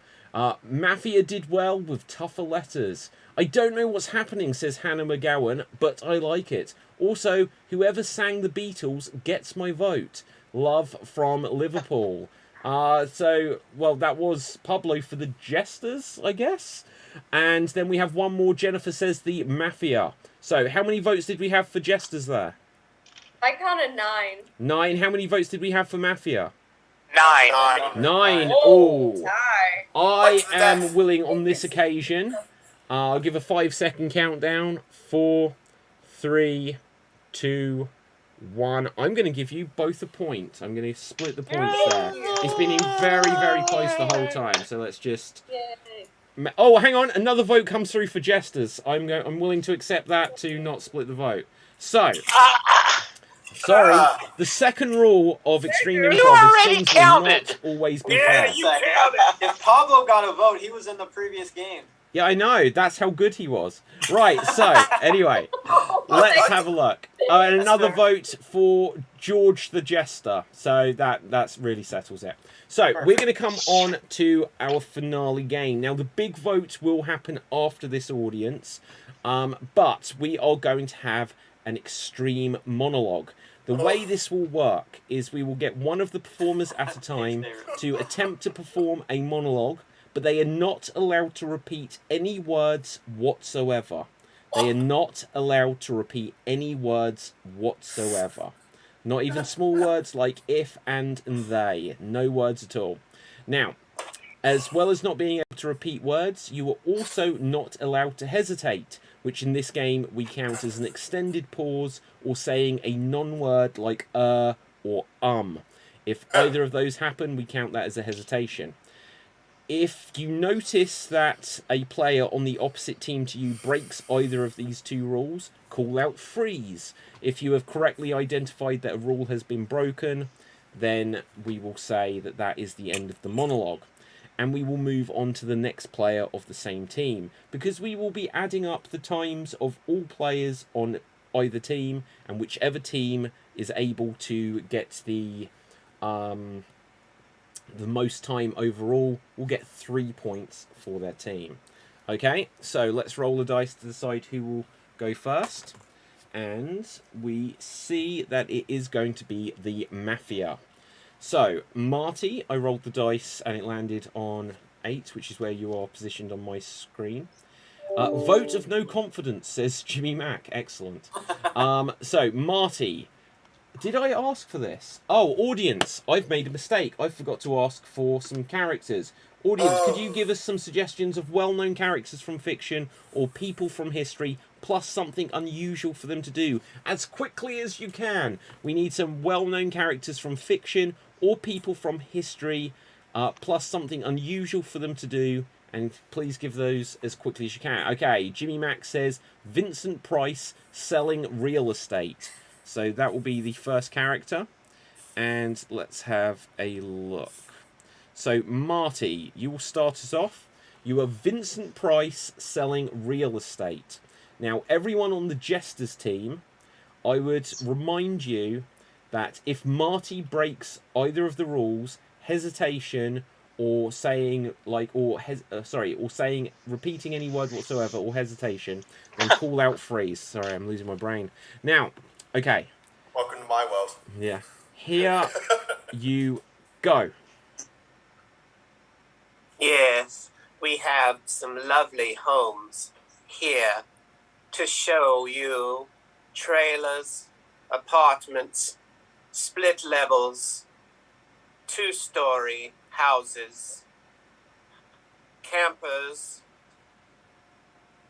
Mafia did well with tougher letters. I don't know what's happening, says Hannah McGowan, but I like it. Also, whoever sang the Beatles gets my vote. Love from Liverpool. Well, that was Pablo for the Jesters, I guess. And then we have one more. Jennifer says the Mafia. So, how many votes did we have for Jesters there? I counted 9. 9. How many votes did we have for Mafia? 9. 9. Oh, Oh. tie. I am willing on this occasion. I'll give a 5-second countdown. 4, 3, 2, 1. I'm going to give you both a point. I'm going to split the points there. It's been very, very close the whole time. So let's just... Oh, hang on. Another vote comes through for Jesters. I'm willing to accept that to not split the vote. So... Sorry, the second rule of Extreme Improv is things will not always be fair. If Pablo got a vote, he was in the previous game. Yeah, I know. That's how good he was. Right, so, anyway, let's have a look. And another vote for George the Jester. So that really settles it. So, we're going to come on to our finale game. Now, the big vote will happen after this audience. But we are going to have an extreme monologue. The way this will work is we will get one of the performers at a time to attempt to perform a monologue, but they are not allowed to repeat any words whatsoever. They are not allowed to repeat any words whatsoever. Not even small words like if, and they. No words at all. Now, as well as not being able to repeat words, you are also not allowed to hesitate, which in this game we count as an extended pause or saying a non-word like or If either of those happen, we count that as a hesitation. If you notice that a player on the opposite team to you breaks either of these two rules, call out freeze. If you have correctly identified that a rule has been broken, then we will say that that is the end of the monologue. And we will move on to the next player of the same team, because we will be adding up the times of all players on either team, and whichever team is able to get the most time overall will get 3 points for their team. Okay, so let's roll the dice to decide who will go first. And we see that it is going to be the Mafia. So, Marty, I rolled the dice and it landed on 8, which is where you are positioned on my screen. Vote of no confidence, says Jimmy Mack. Excellent. So, Marty, did I ask for this? Oh, audience, I've made a mistake. I forgot to ask for some characters. Audience, could you give us some suggestions of well-known characters from fiction or people from history, plus something unusual for them to do as quickly as you can? We need some well-known characters from fiction or people from history, plus something unusual for them to do, and please give those as quickly as you can. Okay, Jimmy Mack says Vincent Price selling real estate. So that will be the first character. And let's have a look. So, Marty, you will start us off. You are Vincent Price selling real estate. Now, everyone on the Jesters team, I would remind you that if Marty breaks either of the rules, hesitation, or saying repeating any word whatsoever, or hesitation, then call out freeze. Sorry, I'm losing my brain. Now, okay. Welcome to my world. Yeah. Here you go. Yes, we have some lovely homes here to show you. Trailers, apartments, split levels, 2-story houses, campers,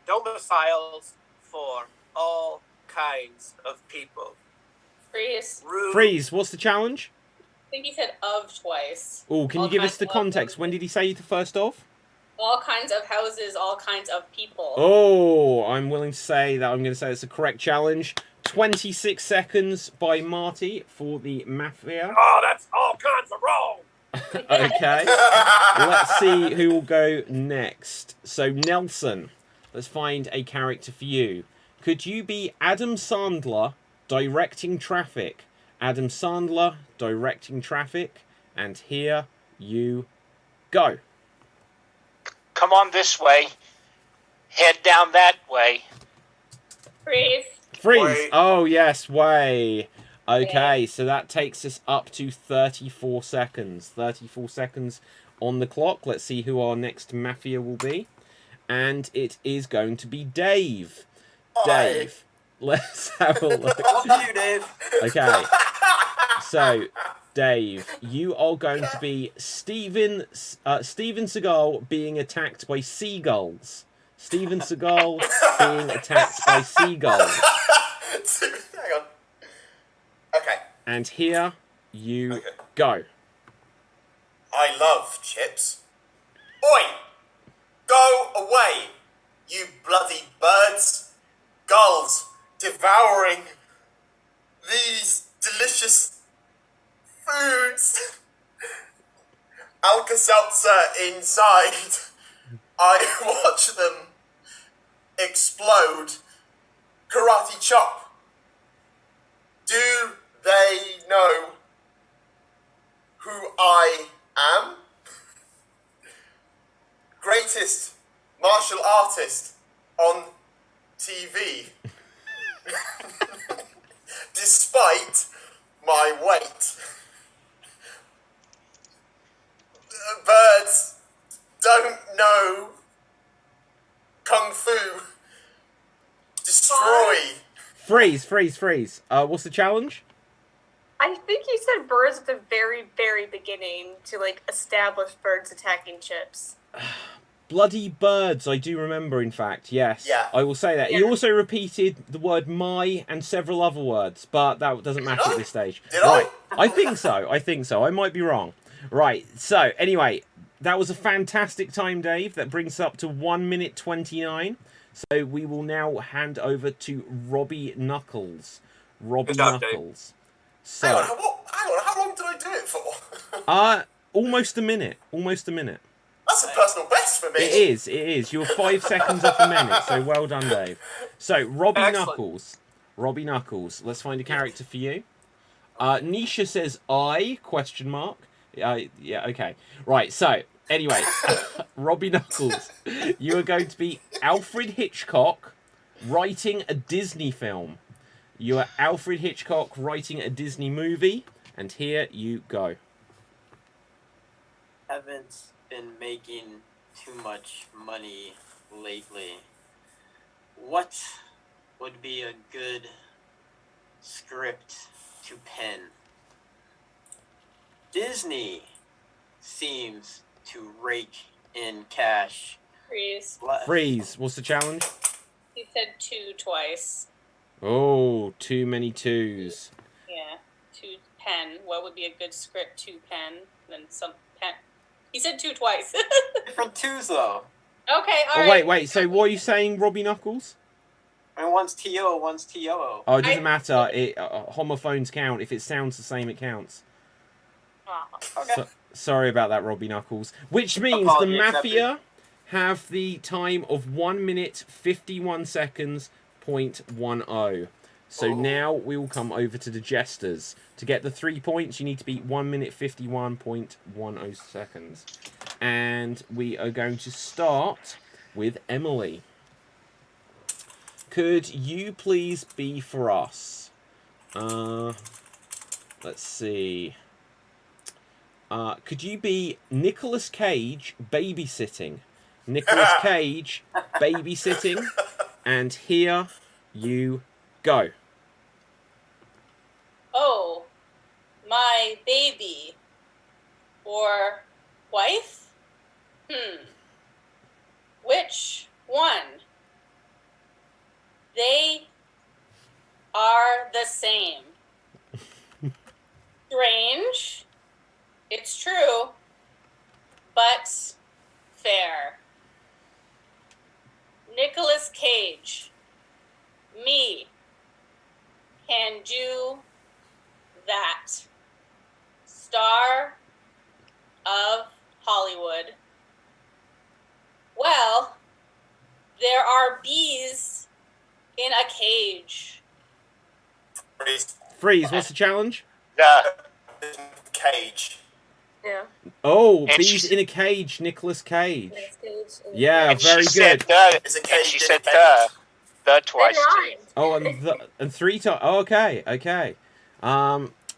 domiciles for all kinds of people. Freeze. Rude. Freeze, what's the challenge? I think he said of twice. Oh, can you All give us kinds the of context? When did he say the first of? All kinds of houses, all kinds of people. Oh, I'm willing to say that I'm going to say it's a correct challenge. 26 seconds by Marty for the Mafia. Oh, that's all kinds of wrong. Okay. Let's see who will go next. So, Nelson, let's find a character for you. Could you be Adam Sandler directing traffic? Adam Sandler directing traffic. And here you go. Come on this way. Head down that way. Freeze. Freeze. Way. Oh, yes, way. Okay, so that takes us up to 34 seconds. 34 seconds on the clock. Let's see who our next Mafia will be. And it is going to be Dave. Dave, let's have a look. Up to you, Dave. Okay. So, Dave, you are going to be Steven Seagal being attacked by seagulls. Steven Seagal being attacked by seagulls. Hang on. Okay. And here you go. I love chips. Oi! Go away, you bloody birds. Gulls devouring these delicious foods. Alka-Seltzer inside. I watch them explode. Karate chop. Do they know who I am? Greatest martial artist on TV. Despite my weight. Birds don't know Kung Fu. Destroy. Freeze. What's the challenge? I think he said birds at the very, very beginning to like establish birds attacking chips. Bloody birds, I do remember, in fact, yes. Yeah. I will say that. He also repeated the word my and several other words, but that doesn't matter at this stage. Did right. I think so. I might be wrong. Right, so, anyway, that was a fantastic time, Dave. That brings us up to 1 minute 29. So we will now hand over to Robbie Knuckles. Robbie Good job, Dave. Knuckles. Hang on, So, how long did I do it for? almost a minute. That's a personal best for me. It is. You're 5 seconds off a minute, so well done, Dave. So, Robbie Excellent. Knuckles. Let's find a character for you. Nisha says, I, question mark. Yeah, okay. Right, so, anyway, Robbie Knuckles, you are going to be Alfred Hitchcock writing a Disney film. You are Alfred Hitchcock writing a Disney movie, and here you go. Haven't been making too much money lately. What would be a good script to pen? Disney seems to rake in cash. Freeze. Freeze. What's the challenge? He said two twice. Oh, too many twos. Yeah. Two pen. What would be a good script to pen? Then some pen. He said two twice. Different twos, though. Okay, all right. Wait. So what are you saying, Robbie Knuckles? I mean, one's T-O, one's T-O-O. Oh, it doesn't matter. Homophones count. If it sounds the same, it counts. Oh. Okay. Sorry about that, Robbie Knuckles. Which means Apology the accepted. Mafia have the time of 1 minute 51 seconds .10. So now we will come over to the Jesters. To get the 3 points, you need to beat 1 minute 51.10 seconds. And we are going to start with Emily. Could you please be for us? Let's see. Could you be Nicolas Cage babysitting? Nicolas Cage babysitting. And here you go. Oh, my baby. Or wife? Which one? They are the same. Strange. It's true. But fair. Nicolas Cage. Me. Can do that. Star of Hollywood. Well, there are bees in a cage. Freeze, what's the challenge? Cage. Yeah. Oh, And bees she's- in a cage, Nicolas Cage. Nicolas Cage. Yeah, And very she said good. the, It's a and cage she in said a cage. the twice They too. rhymed. Oh, and 3 times. Oh, okay.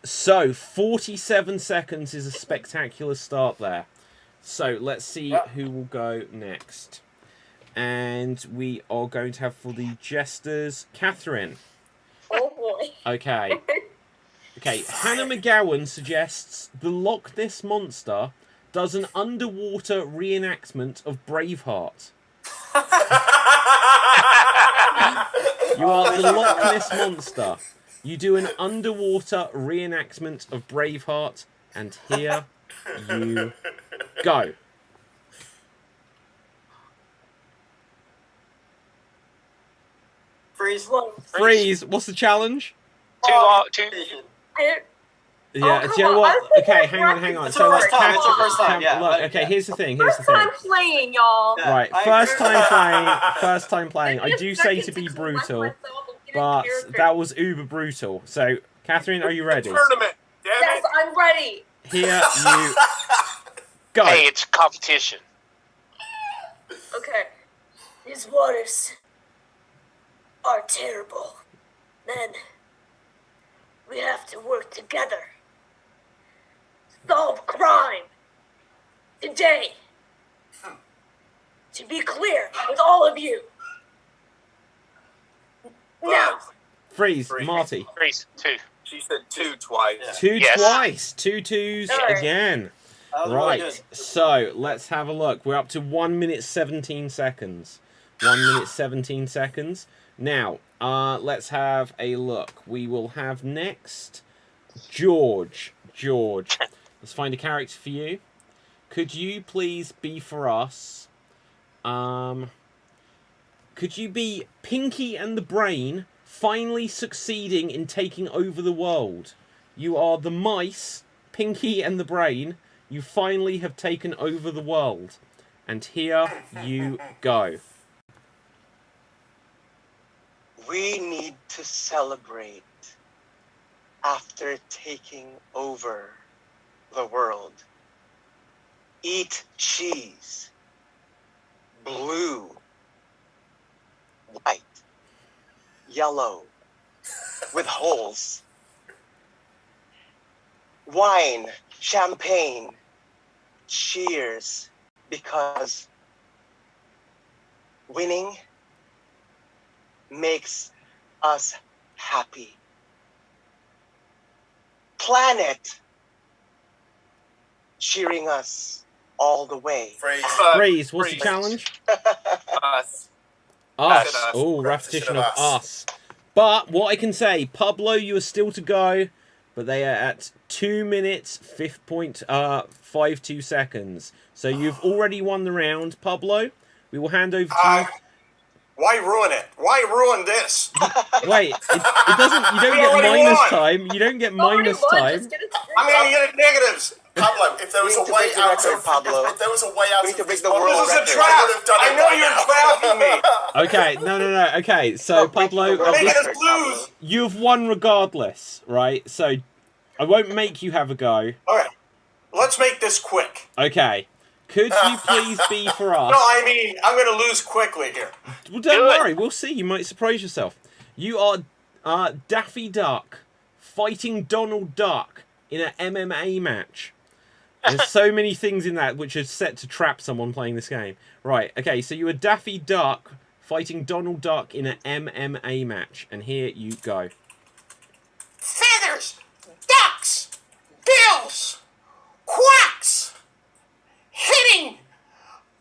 So 47 seconds is a spectacular start there. So let's see who will go next. And we are going to have for the Jesters, Catherine. Oh boy. Okay. Okay, Hannah McGowan suggests the Loch Ness Monster does an underwater reenactment of Braveheart. You are the Loch Ness Monster. You do an underwater reenactment of Braveheart, and here you go. Freeze. Freeze, what's the challenge? Too long. Too. I, Yeah, come do you know on, what? I think Okay, it's hang on. It's So, the like, first time. It's the Catherine- first time. Yeah. Look, okay, here's the thing. first time playing, y'all. Yeah. Right, I first agree. time playing. I do say to be brutal, but that was uber brutal. So, Catherine, are you ready? Tournament. Damn Yes, it. I'm ready. Here you go. Hey, it's a competition. Okay. These waters are terrible. Then we have to work together. Solve crime. Today. To be clear with all of you. Now. Freeze, Marty. Freeze. Two. She said two twice. Yeah. Two Yes. twice. Two twos All right. again. That was Right, really good. so let's have a look. We're up to 1 minute 17 seconds. 1 minute 17 seconds. Now, let's have a look. We will have next George. George, let's find a character for you. Could you please be for us? Could you be Pinky and the Brain finally succeeding in taking over the world? You are the mice, Pinky and the Brain. You finally have taken over the world. And here you go. We need to celebrate after taking over the world. Eat cheese. Blue. White. Yellow. With holes. Wine. Champagne. Cheers. Because winning makes us happy. Planet cheering us all the way. Freeze. Freeze, what's the Freeze. challenge? Us. Us. Us. Oh, Repetition repetition of of us. But what I can say, Pablo, you are still to go, but they are at 2 minutes 5.52 seconds. So you've already won the round, Pablo. We will hand over to you. Why ruin it? Why ruin this? Wait, it doesn't. You don't We get already minus won. time. You don't get minus time. I'm gonna get negatives. Pablo, if there was We a need to way break the out record, of Pablo. if there was a way out We need to of break this the problem, world This is a record. trap. would have done I it know by you're now. trapping me. Okay, no. Okay, so Pablo, Break the world Making us record, lose. Pablo. you've won regardless, right? So I won't make you have a go. All right, let's make this quick. Okay, could you please be for us? No, I mean I'm gonna lose quickly here. Well, don't Do it. worry, we'll see. You might surprise yourself. You are Daffy Duck fighting Donald Duck in an MMA match. There's so many things in that which are set to trap someone playing this game. Right, okay, so you are Daffy Duck fighting Donald Duck in an MMA match. And here you go. Feathers, ducks, bills, quacks, hitting,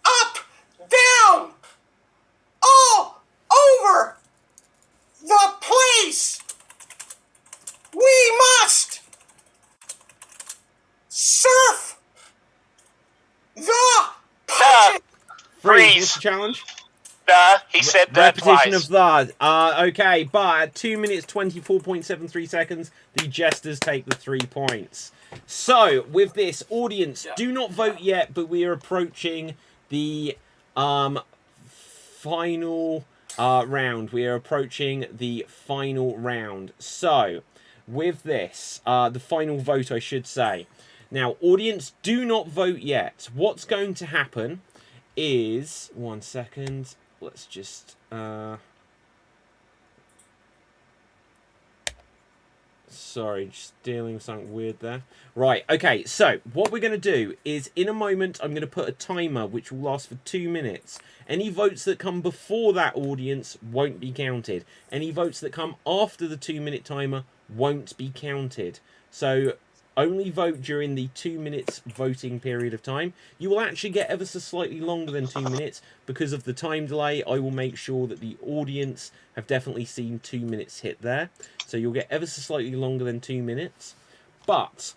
up, down, all over Breeze, what's the challenge? He said repetition twice. of the. Okay, but at 2 minutes 24.73 seconds, the Jesters take the 3 points. So with this, audience, do not vote yet, but we are approaching the final round. We are approaching the final round. So with this, the final vote, I should say. Now, audience, do not vote yet. What's going to happen is 1 second. Let's just sorry, just dealing with something weird there. Right, okay, so what we're going to do is in a moment I'm going to put a timer which will last for 2 minutes. Any votes that come before that, audience, won't be counted. Any votes that come after the 2 minute timer won't be counted. So only vote during the 2 minutes voting period of time. You will actually get ever so slightly longer than 2 minutes because of the time delay. I will make sure that the audience have definitely seen 2 minutes hit there. So you'll get ever so slightly longer than 2 minutes. But,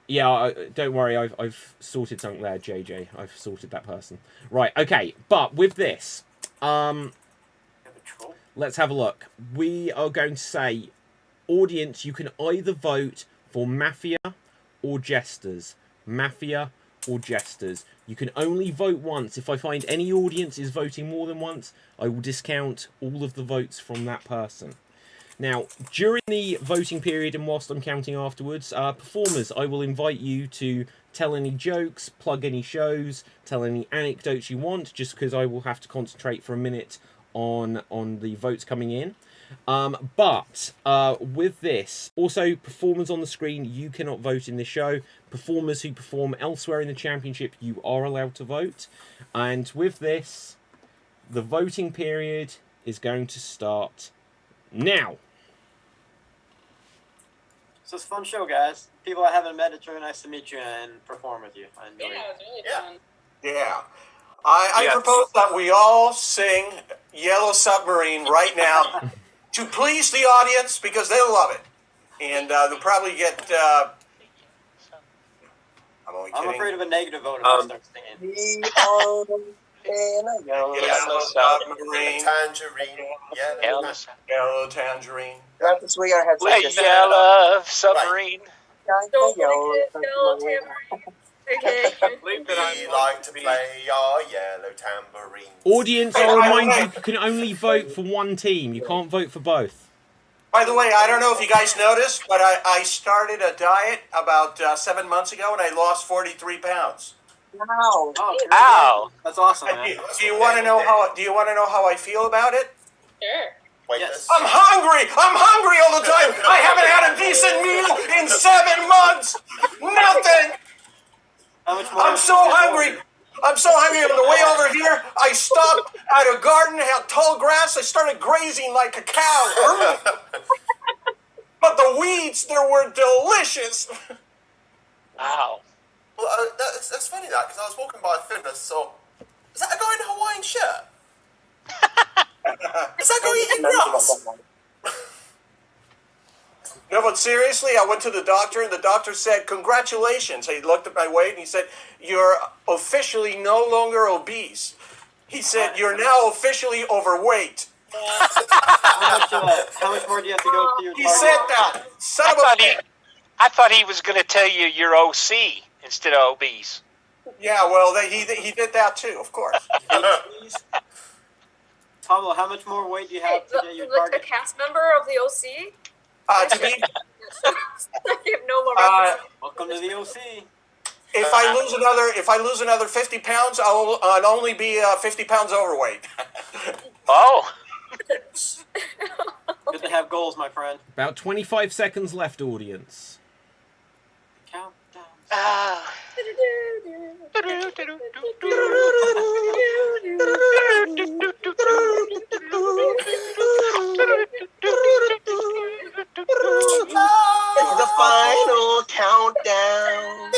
yeah, don't worry, I've sorted something there, JJ. I've sorted that person. Right, okay, but with this, let's have a look. We are going to say, audience, you can either vote for Mafia or Jesters. Mafia or Jesters. You can only vote once. If I find any audience is voting more than once, I will discount all of the votes from that person. Now, during the voting period and whilst I'm counting afterwards, performers, I will invite you to tell any jokes, plug any shows, tell any anecdotes you want, just because I will have to concentrate for a minute on the votes coming in. But with this, also performers on the screen, you cannot vote in this show. Performers who perform elsewhere in the championship, you are allowed to vote. And with this, the voting period is going to start now. So it's a fun show, guys. People I haven't met, it's really nice to meet you and perform with you. I enjoy it. Yeah, it was really fun. Yeah. I propose that we all sing Yellow Submarine right now to please the audience because they'll love it. And they'll probably get... I'm only kidding. I'm afraid of a negative vote if I start singing. Yellow submarine. Tangerine. Yellow tangerine. That's where your head's Well, yellow submarine. Don't forget yellow tambourine. Okay. We like to play our yellow tambourine. Audience, I'll remind you, you can only vote for one team. You can't vote for both. By the way, I don't know if you guys noticed, but I started a diet about 7 months ago and I lost 43 pounds. Wow. Oh, Ow. that's awesome, man. Do you want to know how? Do you want to know how I feel about it? Sure. Wait, Yes. I'm hungry. I'm hungry all the time. I haven't had a decent meal in 7 months. Nothing. How much more? I'm so hungry. I'm so hungry. On the way over here, I stopped at a garden, had tall grass. I started grazing like a cow. But the weeds, they were delicious. Wow. Well, that's funny that because I was walking by a film and I saw. Is that a guy in a Hawaiian shirt? Is that guy eating grass? No, but seriously, I went to the doctor, and the doctor said, congratulations. He looked at my weight, and he said, you're officially no longer obese. He said, you're now officially overweight. How much more do you have to go to your He target? said that. Son of a... I thought he was going to tell you you're OC instead of obese. Yeah, well, he did that too, of course. Pablo, how much more weight do you have to get your Like a target? cast member of the OC? To me, You have no more reference. Welcome to the OC. if I lose another 50 pounds, I'll only be 50 pounds overweight. Oh. Good to have goals, my friend. About 25 seconds left, audience. Countdown. It's the final countdown.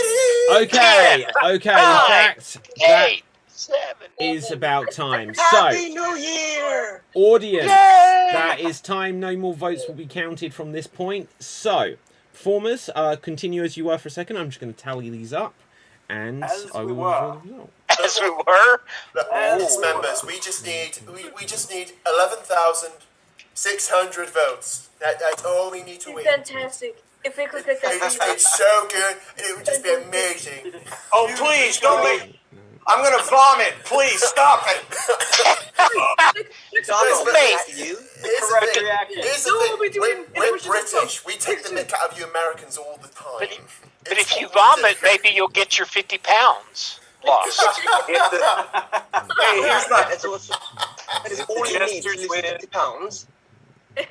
Okay. In fact, that 8, 7. is about time. Happy So, New Year! audience, that is time. No more votes will be counted from this point. So, performers, continue as you were for a second. I'm just going to tally these up, and As I we will were. reveal the result. as we were. Look, audience members, we just need 11,600 votes. That's all we need to win. Fantastic. If we could get It's so good, and it would just be amazing. Oh, please, don't make... I'm going to vomit. Please, stop it. Donald, Wait. is that you? Correct reaction. Here's the thing. We're British. We take the mick out of you Americans all the time. But if you vomit, maybe you'll get your 50 pounds lost. Hey, here's my... That is all you need to lose 50 pounds.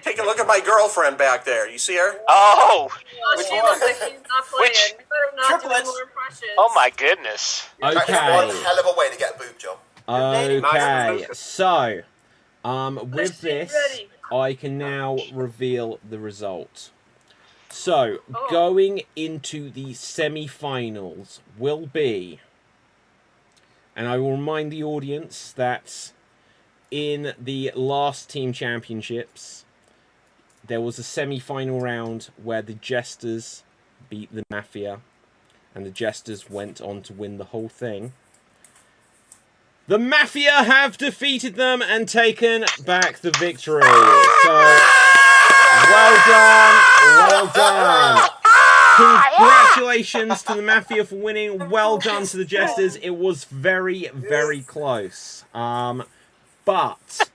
Take a look at my girlfriend back there. You see her? Oh, She looks like she's not playing. Which- We better not do Triplets. more impressions. oh my goodness. That is one Okay. hell of a way to get a boob job. Okay. So, with this, Ready. I can now reveal the result. So, going into the semi-finals will be, and I will remind the audience that in the last team championships, there was a semi-final round where the Jesters beat the Mafia, and the Jesters went on to win the whole thing. The Mafia have defeated them and taken back the victory. So, well done. Congratulations to the Mafia for winning. Well done to the Jesters. It was very, very close. But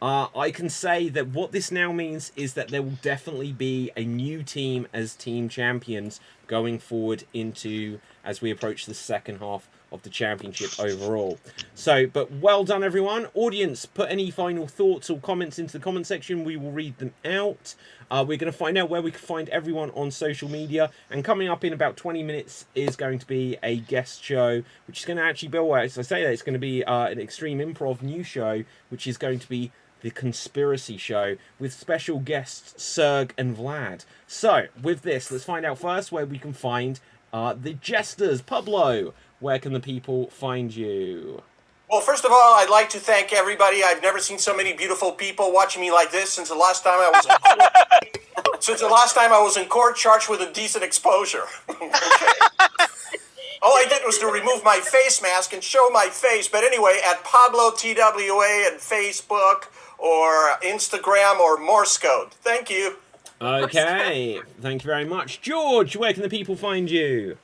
I can say that what this now means is that there will definitely be a new team as team champions going forward into as we approach the second half of the championship overall. So, but well done everyone. Audience, put any final thoughts or comments into the comment section. We will read them out. We're going to find out where we can find everyone on social media. And coming up in about 20 minutes is going to be a guest show, which is going to actually be, as I say that, it's going to be an Extreme Improv new show, which is going to be the Conspiracy Show with special guests Serg and Vlad. So, with this, let's find out first where we can find the Jesters. Pablo, where can the people find you? Well, first of all, I'd like to thank everybody. I've never seen so many beautiful people watching me like this since the last time I was in court. Charged with indecent exposure. All I did was to remove my face mask and show my face. But anyway, at Pablo TWA and Facebook or Instagram or Morse code. Thank you. Okay, thank you very much. George, where can the people find you?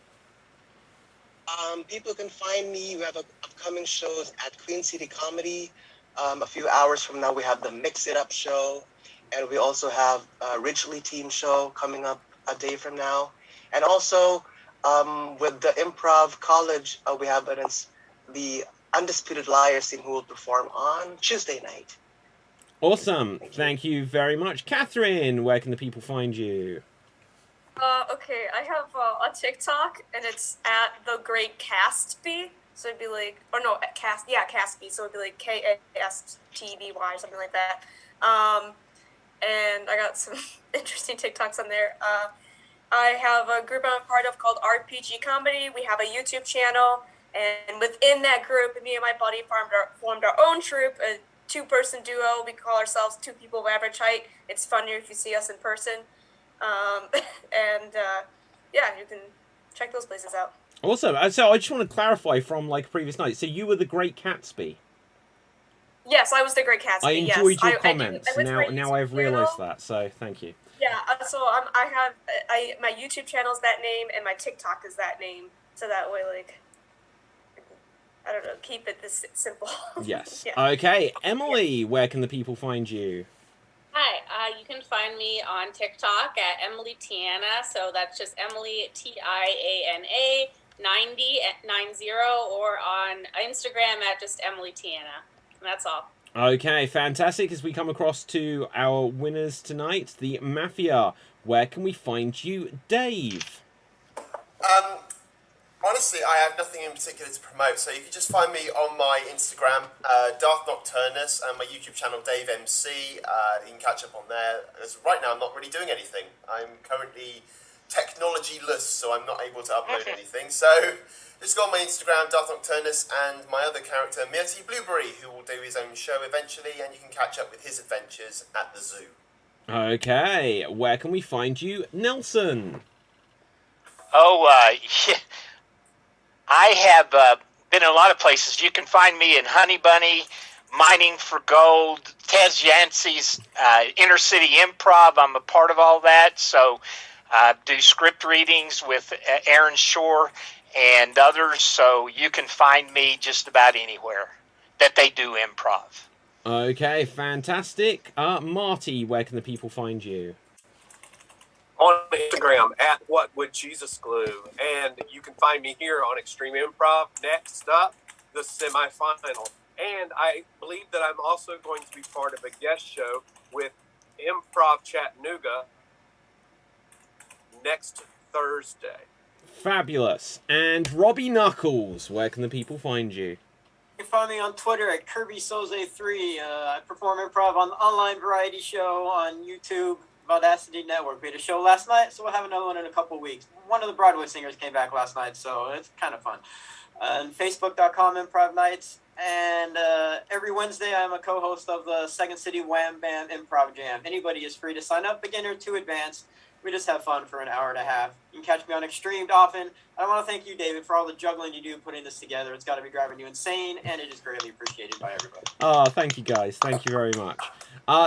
People can find me. We have upcoming shows at Queen City Comedy. A few hours from now, we have the Mix It Up show. And we also have a Ridgely Team show coming up a day from now. And also, with the Improv College, we have the Undisputed Liars team who will perform on Tuesday night. Awesome. Thank you very much. Catherine, where can the people find you? Okay, I have a TikTok, and it's at The Great Castby. So it'd be like, or no, Castby. So it'd be like KASTBY or something like that. And I got some interesting TikToks on there. I have a group I'm a part of called RPG Comedy. We have a YouTube channel, and within that group, me and my buddy formed our own troupe, a 2-person duo. We call ourselves Two People of Average Height. It's funnier if you see us in person. Yeah, you can check those places out. Awesome. So I just want to clarify from like previous night. So you were the Great Catsby. Yes, I was the Great Catsby. I enjoyed your comments. I Now I've realised that. So thank you. Yeah. So I have my YouTube channel is that name, and my TikTok is that name. So that way, like, I don't know, keep it this simple. Yes. Yeah. Okay, Emily, where can the people find you? Hi, you can find me on TikTok at Emily Tiana. So that's just Emily TIANA 90 or on Instagram at just Emily Tiana. And that's all. Okay, fantastic. As we come across to our winners tonight, the Mafia. Where can we find you, Dave? Honestly, I have nothing in particular to promote, so you can just find me on my Instagram, Darth Nocturnus, and my YouTube channel, Dave MC. You can catch up on there. As right now, I'm not really doing anything. I'm currently technology-less, so I'm not able to upload anything. So just go on my Instagram, Darth Nocturnus, and my other character, Myrti Blueberry, who will do his own show eventually, and you can catch up with his adventures at the zoo. Okay, where can we find you, Nelson? Oh, yeah. I have been in a lot of places. You can find me in Honey Bunny, Mining for Gold, Tez Yancey's Inner City Improv. I'm a part of all that. So do script readings with Aaron Shore and others. So you can find me just about anywhere that they do improv. Okay, fantastic. Marty, where can the people find you? On Instagram at What Would Jesus Glue, and you can find me here on Extreme Improv. Next up, the semifinal, and I believe that I'm also going to be part of a guest show with Improv Chattanooga next Thursday. Fabulous. And Robbie Knuckles, where can the people find you? You can find me on Twitter at KirbySoze3. I perform improv on the online variety show on YouTube. Audacity Network. We had a show last night, so we'll have another one in a couple weeks. One of the Broadway singers came back last night, so it's kind of fun. And Facebook.com Improv Nights. And every Wednesday, I'm a co-host of the Second City Wham Bam Improv Jam. Anybody is free to sign up, beginner to advanced. We just have fun for an hour and a half. You can catch me on Xstreamed often. I want to thank you, David, for all the juggling you do putting this together. It's got to be driving you insane, and it is greatly appreciated by everybody. Oh, thank you, guys. Thank you very much.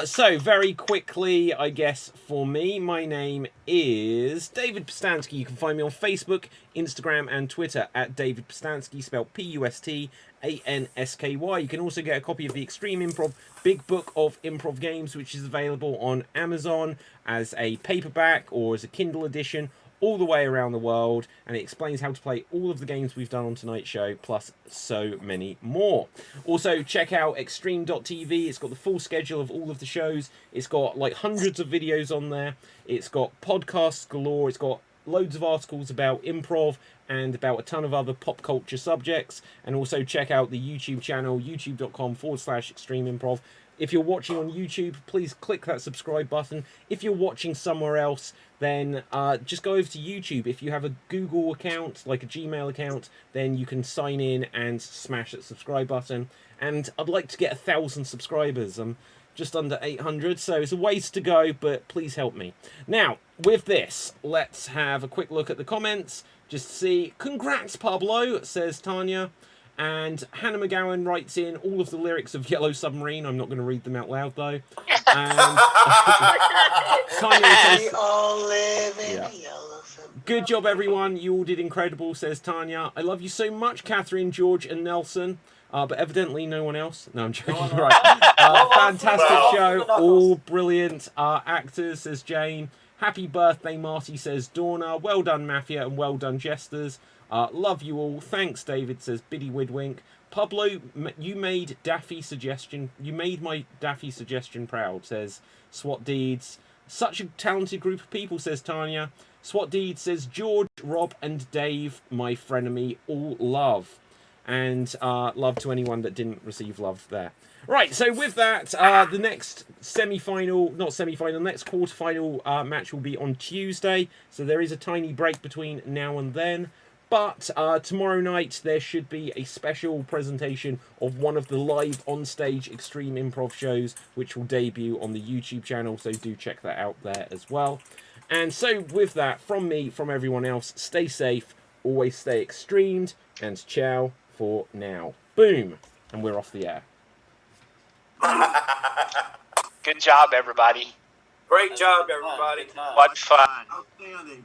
So, very quickly, I guess, for me, my name is David Postansky. You can find me on Facebook, Instagram, and Twitter at David Postansky, spelled Pustansky. You can also get a copy of the Extreme Improv Big Book of Improv Games, which is available on Amazon as a paperback or as a Kindle edition, all the way around the world, and it explains how to play all of the games we've done on tonight's show, plus so many more. Also, check out Xstream.tv. It's got the full schedule of all of the shows. It's got like hundreds of videos on there. It's got podcasts galore. It's got loads of articles about improv and about a ton of other pop culture subjects. And also check out the YouTube channel, youtube.com/Extreme Improv. If you're watching on YouTube, please click that subscribe button. If you're watching somewhere else, then just go over to YouTube. If you have a Google account, like a Gmail account, then you can sign in and smash that subscribe button. And I'd like to get 1,000 subscribers. I'm just under 800, so it's a ways to go, but please help me. Now, with this, let's have a quick look at the comments. Just to see. Congrats, Pablo, says Tanya. And Hannah McGowan writes in all of the lyrics of Yellow Submarine. I'm not going to read them out loud, though. And Tanya says, We all live in a yellow submarine. good job, everyone. You all did incredible, says Tanya. I love you so much, Catherine, George, and Nelson. But evidently no one else. No, I'm joking. Right. Fantastic show. All brilliant actors, says Jane. Happy birthday, Marty, says Dorna. Well done, Mafia, and well done, Jesters. Love you all. Thanks, David, says Biddy Widwink. Pablo, you made Daffy suggestion. You made my Daffy suggestion proud, says SWAT Deeds. Such a talented group of people, says Tanya. SWAT Deeds says George, Rob, and Dave, my frenemy, all love. And love to anyone that didn't receive love there. Right, so with that, the next next quarterfinal match will be on Tuesday. So there is a tiny break between now and then. But tomorrow night, there should be a special presentation of one of the live on-stage Extreme Improv shows, which will debut on the YouTube channel. So do check that out there as well. And so with that, from me, from everyone else, stay safe, always stay extremed, and ciao for now. Boom. And we're off the air. Good job, everybody. Great job, everybody. What fun. Outstanding.